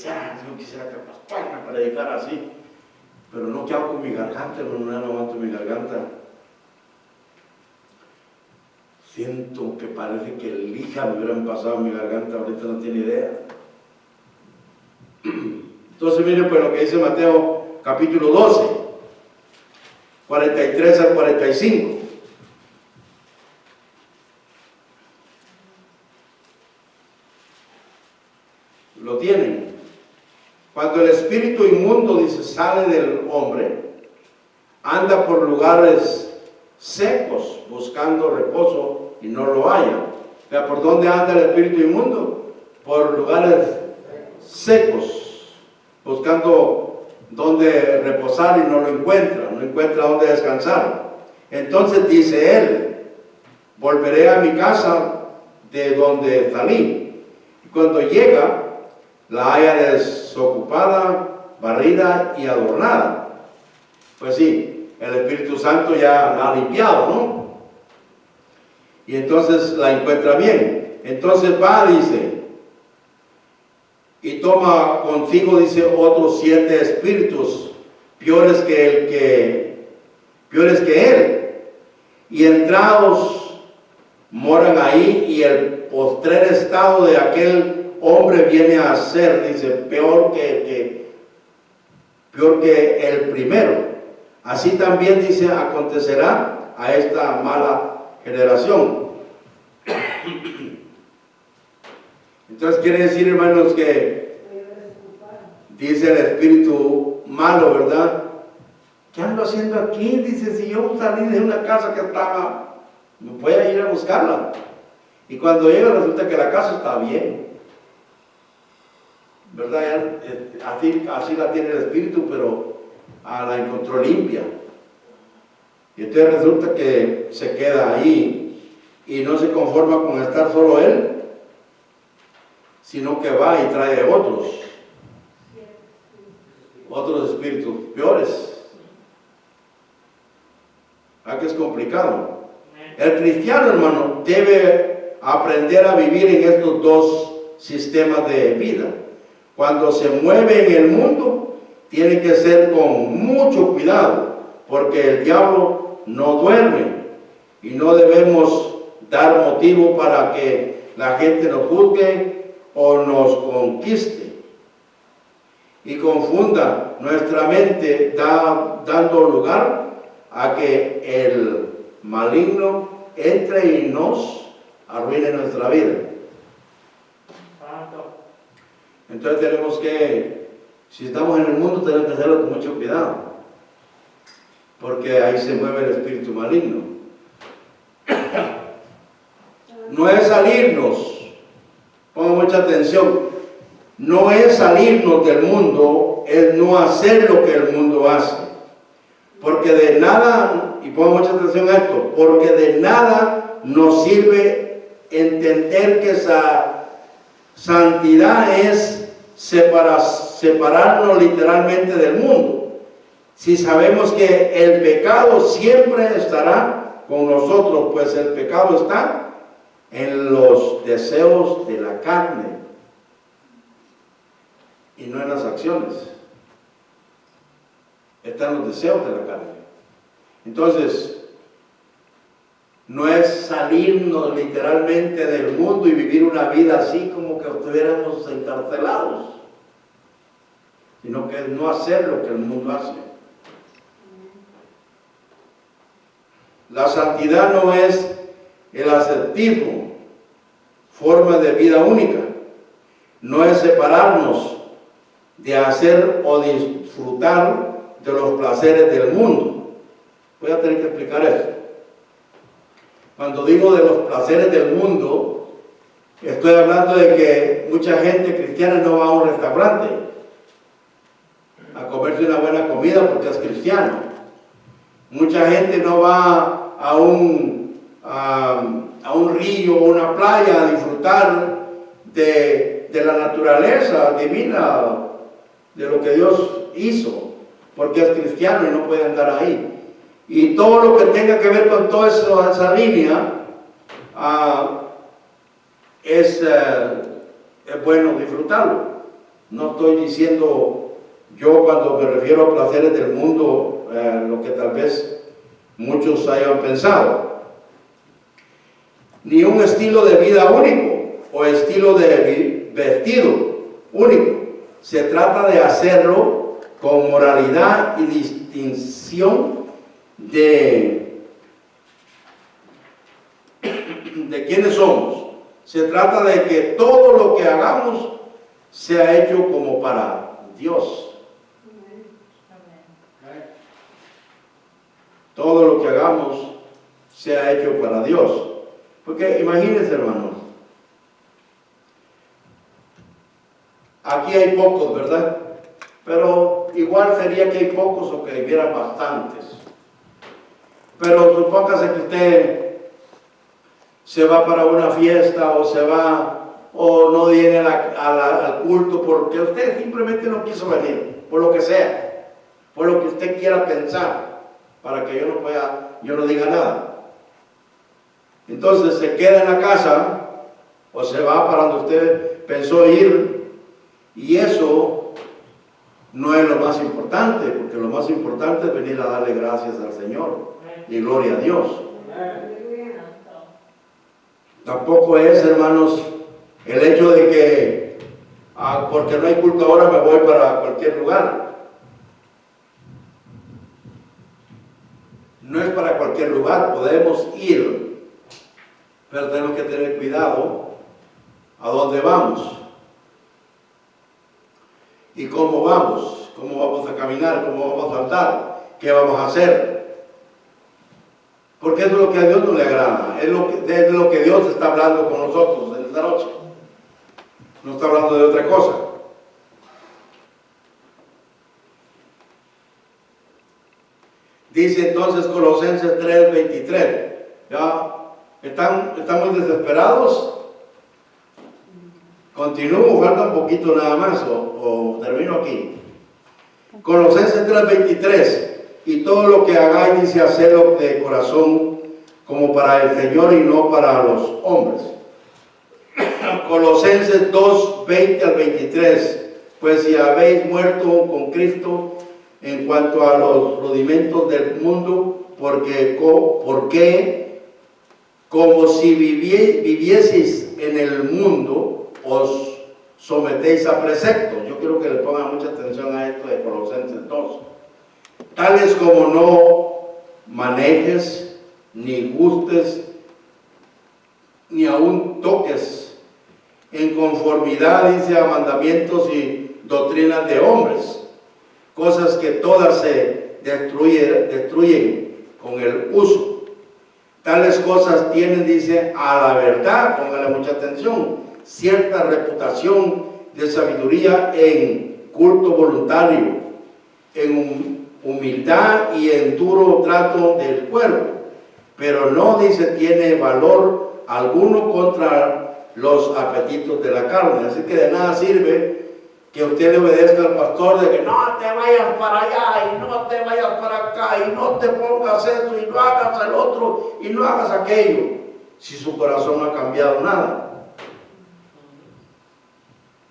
S1: quisiera que el pastor me predicara así, pero no, ¿qué hago con mi garganta? No aguanto mi garganta. Siento que parece que lija me hubieran pasado mi garganta, ahorita no tiene idea. Entonces miren pues lo que dice Mateo capítulo 12, 43 al 45. Lo tienen. Cuando el espíritu inmundo, dice, sale del hombre, anda por lugares secos buscando reposo y no lo halla. ¿Por dónde anda el espíritu inmundo? Por lugares secos, buscando dónde reposar y no lo encuentra, no encuentra dónde descansar. Entonces dice él: volveré a mi casa de donde salí. Y cuando llega, la haya desocupada, barrida y adornada. Pues sí, el Espíritu Santo ya la ha limpiado, ¿no? Y entonces la encuentra bien. Entonces va, dice, y toma consigo, dice, otros 7 espíritus peores que él. Y entrados moran ahí, y el postrer estado de aquel hombre viene a ser, dice, peor que el primero. Así también, dice, acontecerá a esta mala generación. Entonces quiere decir, hermanos, que dice el espíritu malo, ¿verdad? ¿Qué ando haciendo aquí? Dice, si yo salí de una casa que estaba, voy a ir a buscarla. Y cuando llega resulta que la casa está bien, ¿verdad? Así la tiene el espíritu, pero la encontró limpia. Y entonces resulta que se queda ahí y no se conforma con estar solo él, sino que va y trae otros espíritus peores. ¿Verdad que es complicado? El cristiano, hermano, debe aprender a vivir en estos dos sistemas de vida. Cuando se mueve en el mundo, tiene que ser con mucho cuidado, porque el diablo no duerme y no debemos dar motivo para que la gente nos juzgue o nos conquiste y confunda nuestra mente, dando lugar a que el maligno entre y nos arruine nuestra vida. Entonces tenemos que, si estamos en el mundo, tenemos que hacerlo con mucho cuidado, porque ahí se mueve el espíritu maligno. No es salirnos, pongan mucha atención, no es salirnos del mundo, es no hacer lo que el mundo hace. Porque de nada, y pongan mucha atención a esto, porque de nada nos sirve entender que esa santidad es separarnos literalmente del mundo. Si sabemos que el pecado siempre estará con nosotros, pues el pecado está en los deseos de la carne y no en las acciones. Están los deseos de la carne. Entonces, no es salirnos literalmente del mundo y vivir una vida así como que estuviéramos encarcelados, sino que es no hacer lo que el mundo hace. La santidad no es el ascetismo, forma de vida única. No es separarnos de hacer o disfrutar de los placeres del mundo. Voy a tener que explicar esto. Cuando digo de los placeres del mundo, estoy hablando de que mucha gente cristiana no va a un restaurante a comerse una buena comida porque es cristiano. Mucha gente no va a un río o una playa a disfrutar de la naturaleza divina, de lo que Dios hizo, porque es cristiano y no puede andar ahí. Y todo lo que tenga que ver con todo eso, esa línea, es bueno disfrutarlo. No estoy diciendo yo, cuando me refiero a placeres del mundo, lo que tal vez muchos hayan pensado. Ni un estilo de vida único o estilo de vestido único. Se trata de hacerlo con moralidad y distinción de quiénes somos. Se trata de que todo lo que hagamos sea hecho como para Dios. Todo lo que hagamos sea hecho para Dios. Porque imagínense, hermanos, aquí hay pocos, ¿verdad? Pero igual sería que hay pocos o que hubiera bastantes. Pero supóngase que usted se va para una fiesta o se va o no viene al culto porque usted simplemente no quiso venir, por lo que sea, por lo que usted quiera pensar, para que yo no diga nada. Entonces se queda en la casa o se va para donde usted pensó ir, y eso no es lo más importante, porque lo más importante es venir a darle gracias al Señor y gloria a Dios. Tampoco es, hermanos, el hecho de que porque no hay culto ahora me voy para cualquier lugar. No es para cualquier lugar, podemos ir, pero tenemos que tener cuidado a dónde vamos y cómo vamos a caminar, cómo vamos a andar, qué vamos a hacer. Porque eso es lo que a Dios no le agrada, es lo que Dios está hablando con nosotros en esta noche. No está hablando de otra cosa. Dice entonces Colosenses 3:23. ¿Ya? ¿Están muy desesperados? Continúo, falta un poquito nada más o termino aquí. Colosenses 3:23. Y todo lo que hagáis, dice, hacedlo de corazón como para el Señor y no para los hombres. Colosenses 2:20 al 23. Pues si habéis muerto con Cristo en cuanto a los rudimentos del mundo, porque como si vivieseis en el mundo, os sometéis a preceptos. Yo quiero que le pongan mucha atención a esto de Colosenses 2. Tales como no manejes, ni gustes, ni aún toques, en conformidad, dice, a mandamientos y doctrinas de hombres, cosas que todas se destruyen con el uso. Tales cosas tienen, dice, a la verdad, póngale mucha atención, cierta reputación de sabiduría en culto voluntario, en humildad y en duro trato del cuerpo, pero no, dice, tiene valor alguno contra los apetitos de la carne. Así que de nada sirve que usted le obedezca al pastor de que no te vayas para allá y no te vayas para acá y no te pongas eso y no hagas el otro y no hagas aquello, si su corazón no ha cambiado nada.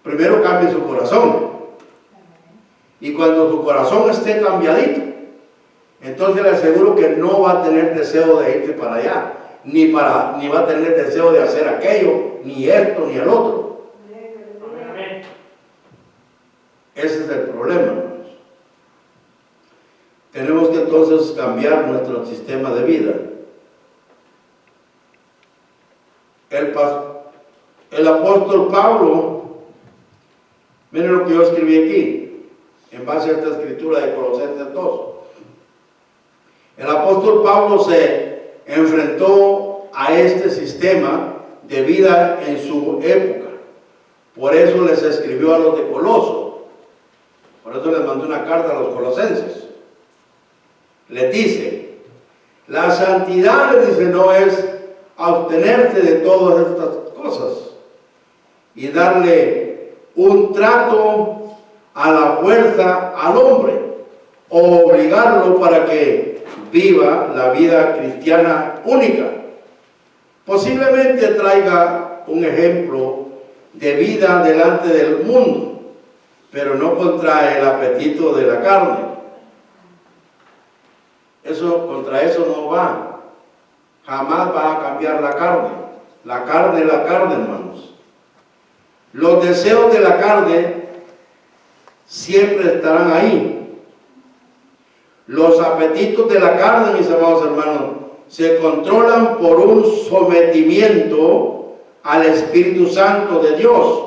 S1: Primero cambie su corazón. Y cuando su corazón esté cambiadito, entonces le aseguro que no va a tener deseo de irse para allá, ni va a tener deseo de hacer aquello, ni esto, ni el otro. Ese es el problema, hermanos. Tenemos que entonces cambiar nuestro sistema de vida. El apóstol Pablo, miren lo que yo escribí aquí, en base a esta escritura de Colosenses 2. El apóstol Pablo se enfrentó a este sistema de vida en su época. Por eso les escribió a los de Coloso. Por eso les mandó una carta a los colosenses. Les dice, la santidad, les dice, no es abstenerse de todas estas cosas y darle un trato a la fuerza al hombre o obligarlo para que viva la vida cristiana única. Posiblemente traiga un ejemplo de vida delante del mundo, pero no contra el apetito de la carne. Contra eso no va. Jamás va a cambiar la carne. La carne es la carne, hermanos. Los deseos de la carne siempre estarán ahí. Los apetitos de la carne, mis amados hermanos, se controlan por un sometimiento al Espíritu Santo de Dios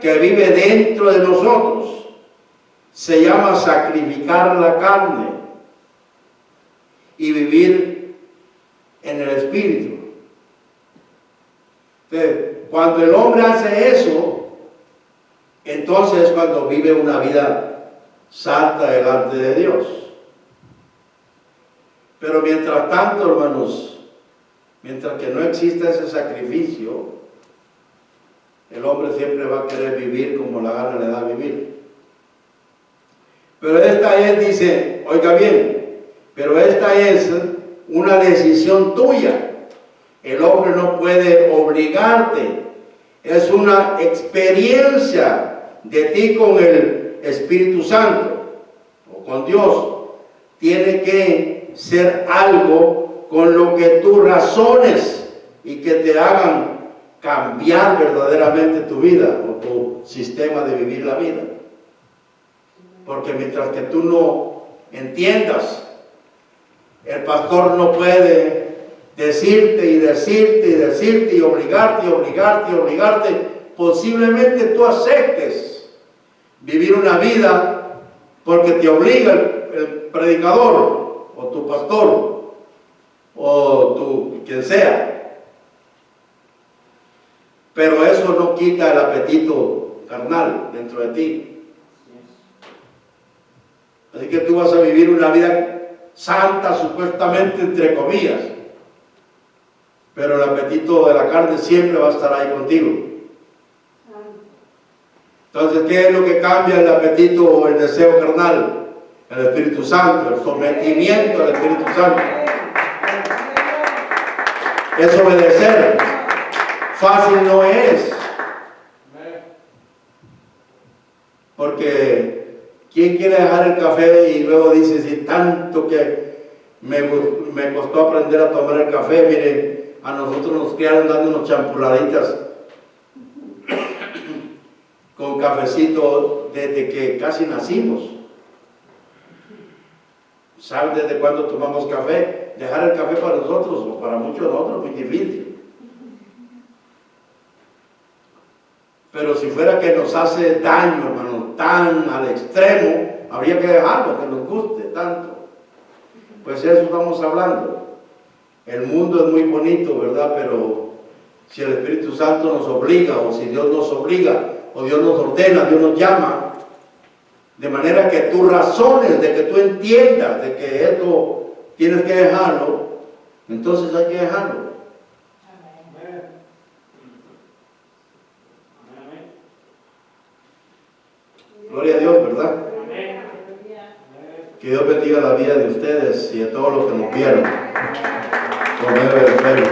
S1: que vive dentro de nosotros. Se llama sacrificar la carne y vivir en el Espíritu. Entonces, cuando el hombre hace eso, entonces es cuando vive una vida santa delante de Dios. Pero mientras tanto, hermanos, mientras que no exista ese sacrificio, el hombre siempre va a querer vivir como la gana le da vivir. Pero esta es, dice, oiga bien, pero esta es una decisión tuya. El hombre no puede obligarte. Es una experiencia de ti con el Espíritu Santo o con Dios, tiene que ser algo con lo que tú razones y que te hagan cambiar verdaderamente tu vida o tu sistema de vivir la vida. Porque mientras que tú no entiendas, el pastor no puede decirte y decirte y decirte y obligarte y obligarte y obligarte. Posiblemente tú aceptes vivir una vida porque te obliga el predicador o tu pastor o tu quien sea. Pero eso no quita el apetito carnal dentro de ti. Así que tú vas a vivir una vida santa, supuestamente, entre comillas, pero el apetito de la carne siempre va a estar ahí contigo. Entonces, ¿qué es lo que cambia el apetito o el deseo carnal? El Espíritu Santo, el sometimiento al Espíritu Santo. Es obedecer. Fácil no es. Porque ¿quién quiere dejar el café y luego dice, si tanto que me costó aprender a tomar el café? Miren, a nosotros nos criaron dándonos champurraditas con cafecito desde que casi nacimos. ¿Saben desde cuándo tomamos café? Dejar el café para nosotros, o para muchos de nosotros, es muy difícil. Pero si fuera que nos hace daño, hermano, tan al extremo, habría que dejarlo, que nos guste tanto. Pues eso estamos hablando. El mundo es muy bonito, ¿verdad? Pero si el Espíritu Santo nos obliga, o si Dios nos obliga, o Dios nos ordena, Dios nos llama, de manera que tú razones, de que tú entiendas de que esto tienes que dejarlo, entonces hay que dejarlo. Gloria a Dios, ¿verdad? Que Dios bendiga la vida de ustedes y de todos los que nos vieron por medio del Facebook.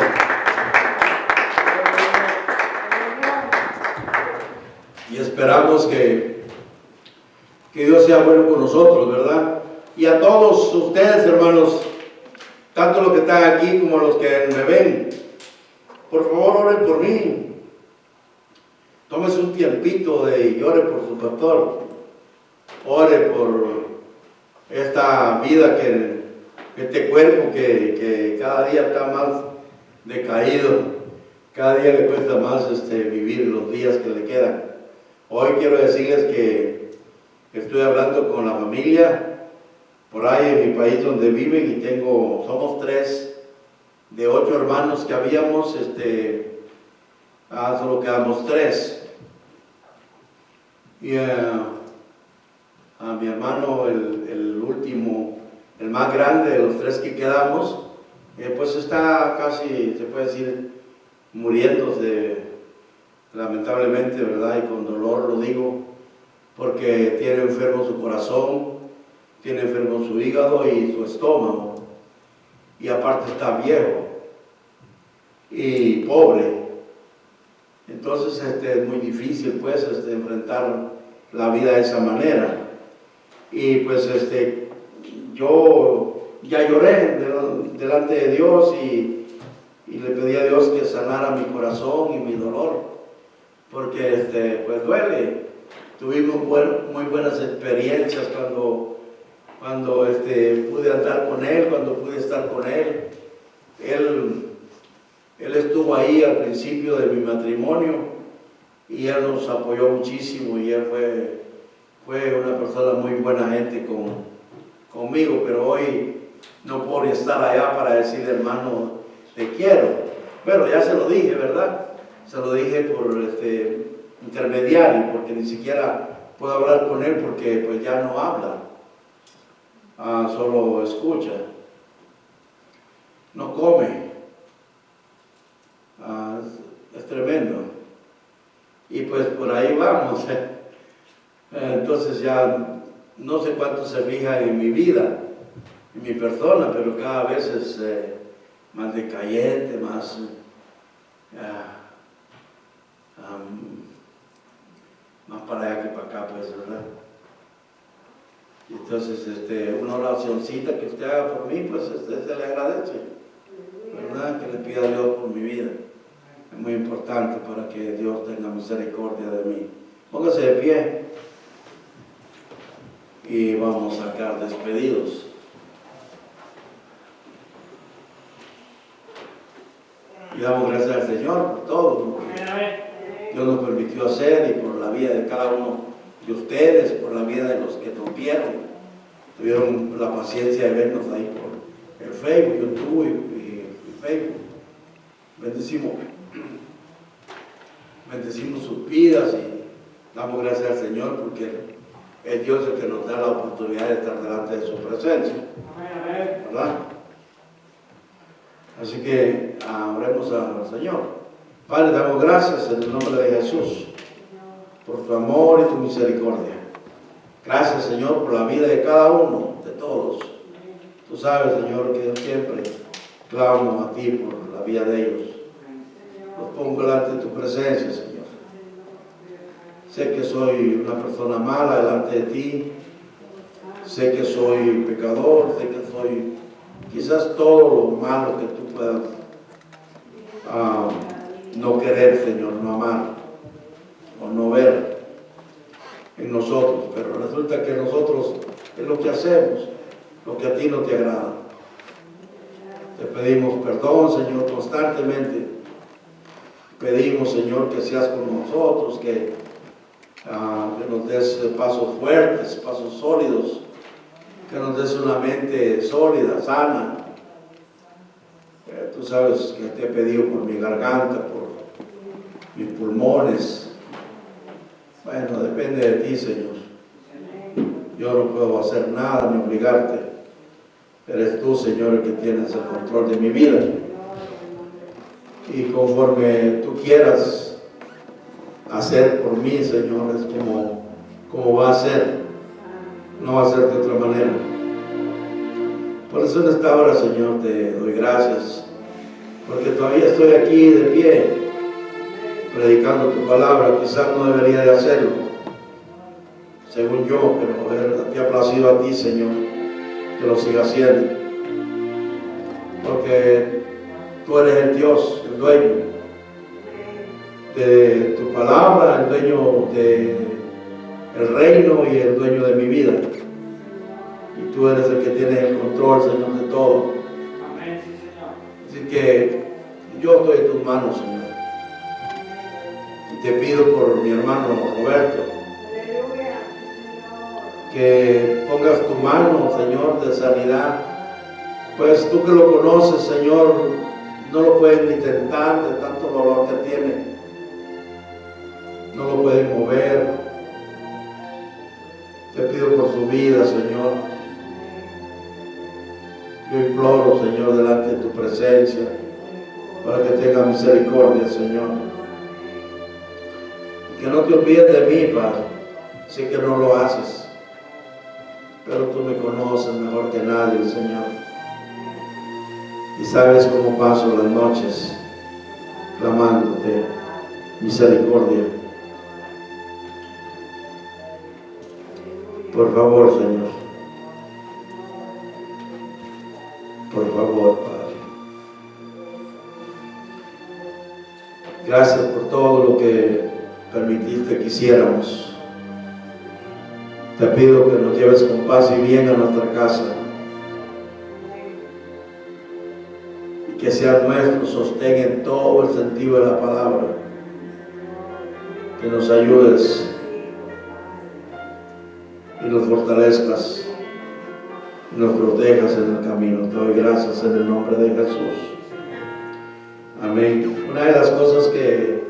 S1: Y esperamos que Dios sea bueno con nosotros, ¿verdad? Y a todos ustedes, hermanos, tanto los que están aquí como los que me ven, por favor oren por mí. Tómese un tiempito y ore por su pastor. Ore por esta vida, este cuerpo que cada día está más decaído. Cada día le cuesta más vivir los días que le quedan. Hoy quiero decirles que estoy hablando con la familia por ahí en mi país donde viven, y somos 3 de 8 hermanos que habíamos, solo quedamos 3. Y a mi hermano, el último, el más grande de los 3 que quedamos, pues está casi, se puede decir, muriéndose, lamentablemente, ¿verdad? Y con dolor lo digo, porque tiene enfermo su corazón, tiene enfermo su hígado y su estómago, y aparte está viejo y pobre. Entonces es muy difícil pues enfrentar la vida de esa manera. Y pues yo ya lloré delante de Dios y le pedí a Dios que sanara mi corazón y mi dolor, porque pues duele. Tuvimos muy buenas experiencias cuando pude andar con Él, cuando pude estar con Él. Él estuvo ahí al principio de mi matrimonio y Él nos apoyó muchísimo, y Él fue una persona muy buena gente conmigo, pero hoy no puedo estar allá para decirle, hermano, te quiero. Bueno, ya se lo dije, ¿verdad? Se lo dije por intermediario, porque ni siquiera puedo hablar con Él porque pues ya no habla, solo escucha, no come. Es tremendo. Y pues por ahí vamos. Entonces ya no sé cuánto se fija en mi vida, en mi persona, pero cada vez es más decayente, más para allá que para acá, pues, ¿verdad? Entonces, una oracioncita que usted haga por mí, pues se le agradece, ¿verdad? Que le pida a Dios por mi vida. Es muy importante para que Dios tenga misericordia de mí. Póngase de pie y vamos a sacar despedidos. Y damos gracias al Señor por todo lo que Dios nos permitió hacer y por la vida de cada uno de ustedes, por la vida de los que nos vieron. Tuvieron la paciencia de vernos ahí por el Facebook, YouTube y Facebook. Bendecimos sus vidas y damos gracias al Señor porque es Dios el que nos da la oportunidad de estar delante de su presencia, ¿verdad? Así que oremos al Señor. Padre, damos gracias en el nombre de Jesús por tu amor y tu misericordia. Gracias, Señor, por la vida de cada uno, de todos. Tú sabes, Señor, que yo siempre clamo a ti por la vida de ellos. Los pongo delante de tu presencia, Señor. Sé que soy una persona mala delante de ti. Sé que soy pecador, sé que soy quizás todo lo malo que tú puedas no querer, Señor, no amar o no ver en nosotros, pero resulta que nosotros es lo que hacemos, lo que a ti no te agrada. Te pedimos perdón, Señor, constantemente. Pedimos, Señor, que seas con nosotros, que nos des pasos fuertes, pasos sólidos, que nos des una mente sólida, sana. Tú sabes que te he pedido por mi garganta, por mis pulmones. Bueno, depende de ti, Señor. Yo no puedo hacer nada ni obligarte. Eres tú, Señor, el que tienes el control de mi vida. Y conforme tú quieras hacer por mí, Señor, es como va a ser. No va a ser de otra manera. Por eso en esta hora, Señor, te doy gracias, porque todavía estoy aquí de pie, predicando tu palabra. Quizás no debería de hacerlo, según yo, pero te ha placido a ti, Señor, que lo siga haciendo, porque tú eres el Dios, el dueño de tu palabra, el dueño del reino y el dueño de mi vida. Y tú eres el que tienes el control, Señor, de todo. Amén, sí, Señor. Así que yo estoy en tus manos, Señor. Y te pido por mi hermano Roberto, que pongas tu mano, Señor, de sanidad. Pues tú que lo conoces, Señor, no lo puedes ni tentar de tanto dolor que tiene. No lo puedes mover. Te pido por su vida, Señor. Yo imploro, Señor, delante de tu presencia, para que tenga misericordia, Señor. Que no te olvides de mí, Padre. Sé que no lo haces, pero tú me conoces mejor que nadie, Señor. Y sabes cómo paso las noches clamándote misericordia. Por favor, Señor. Por favor, Padre. Gracias por todo lo que permitiste que hiciéramos. Te pido que nos lleves con paz y bien a nuestra casa. Y que sea nuestro sostén en todo el sentido de la palabra. Que nos ayudes y nos fortalezcas. Nos protejas en el camino. Te doy gracias en el nombre de Jesús. Amén. Una de las cosas que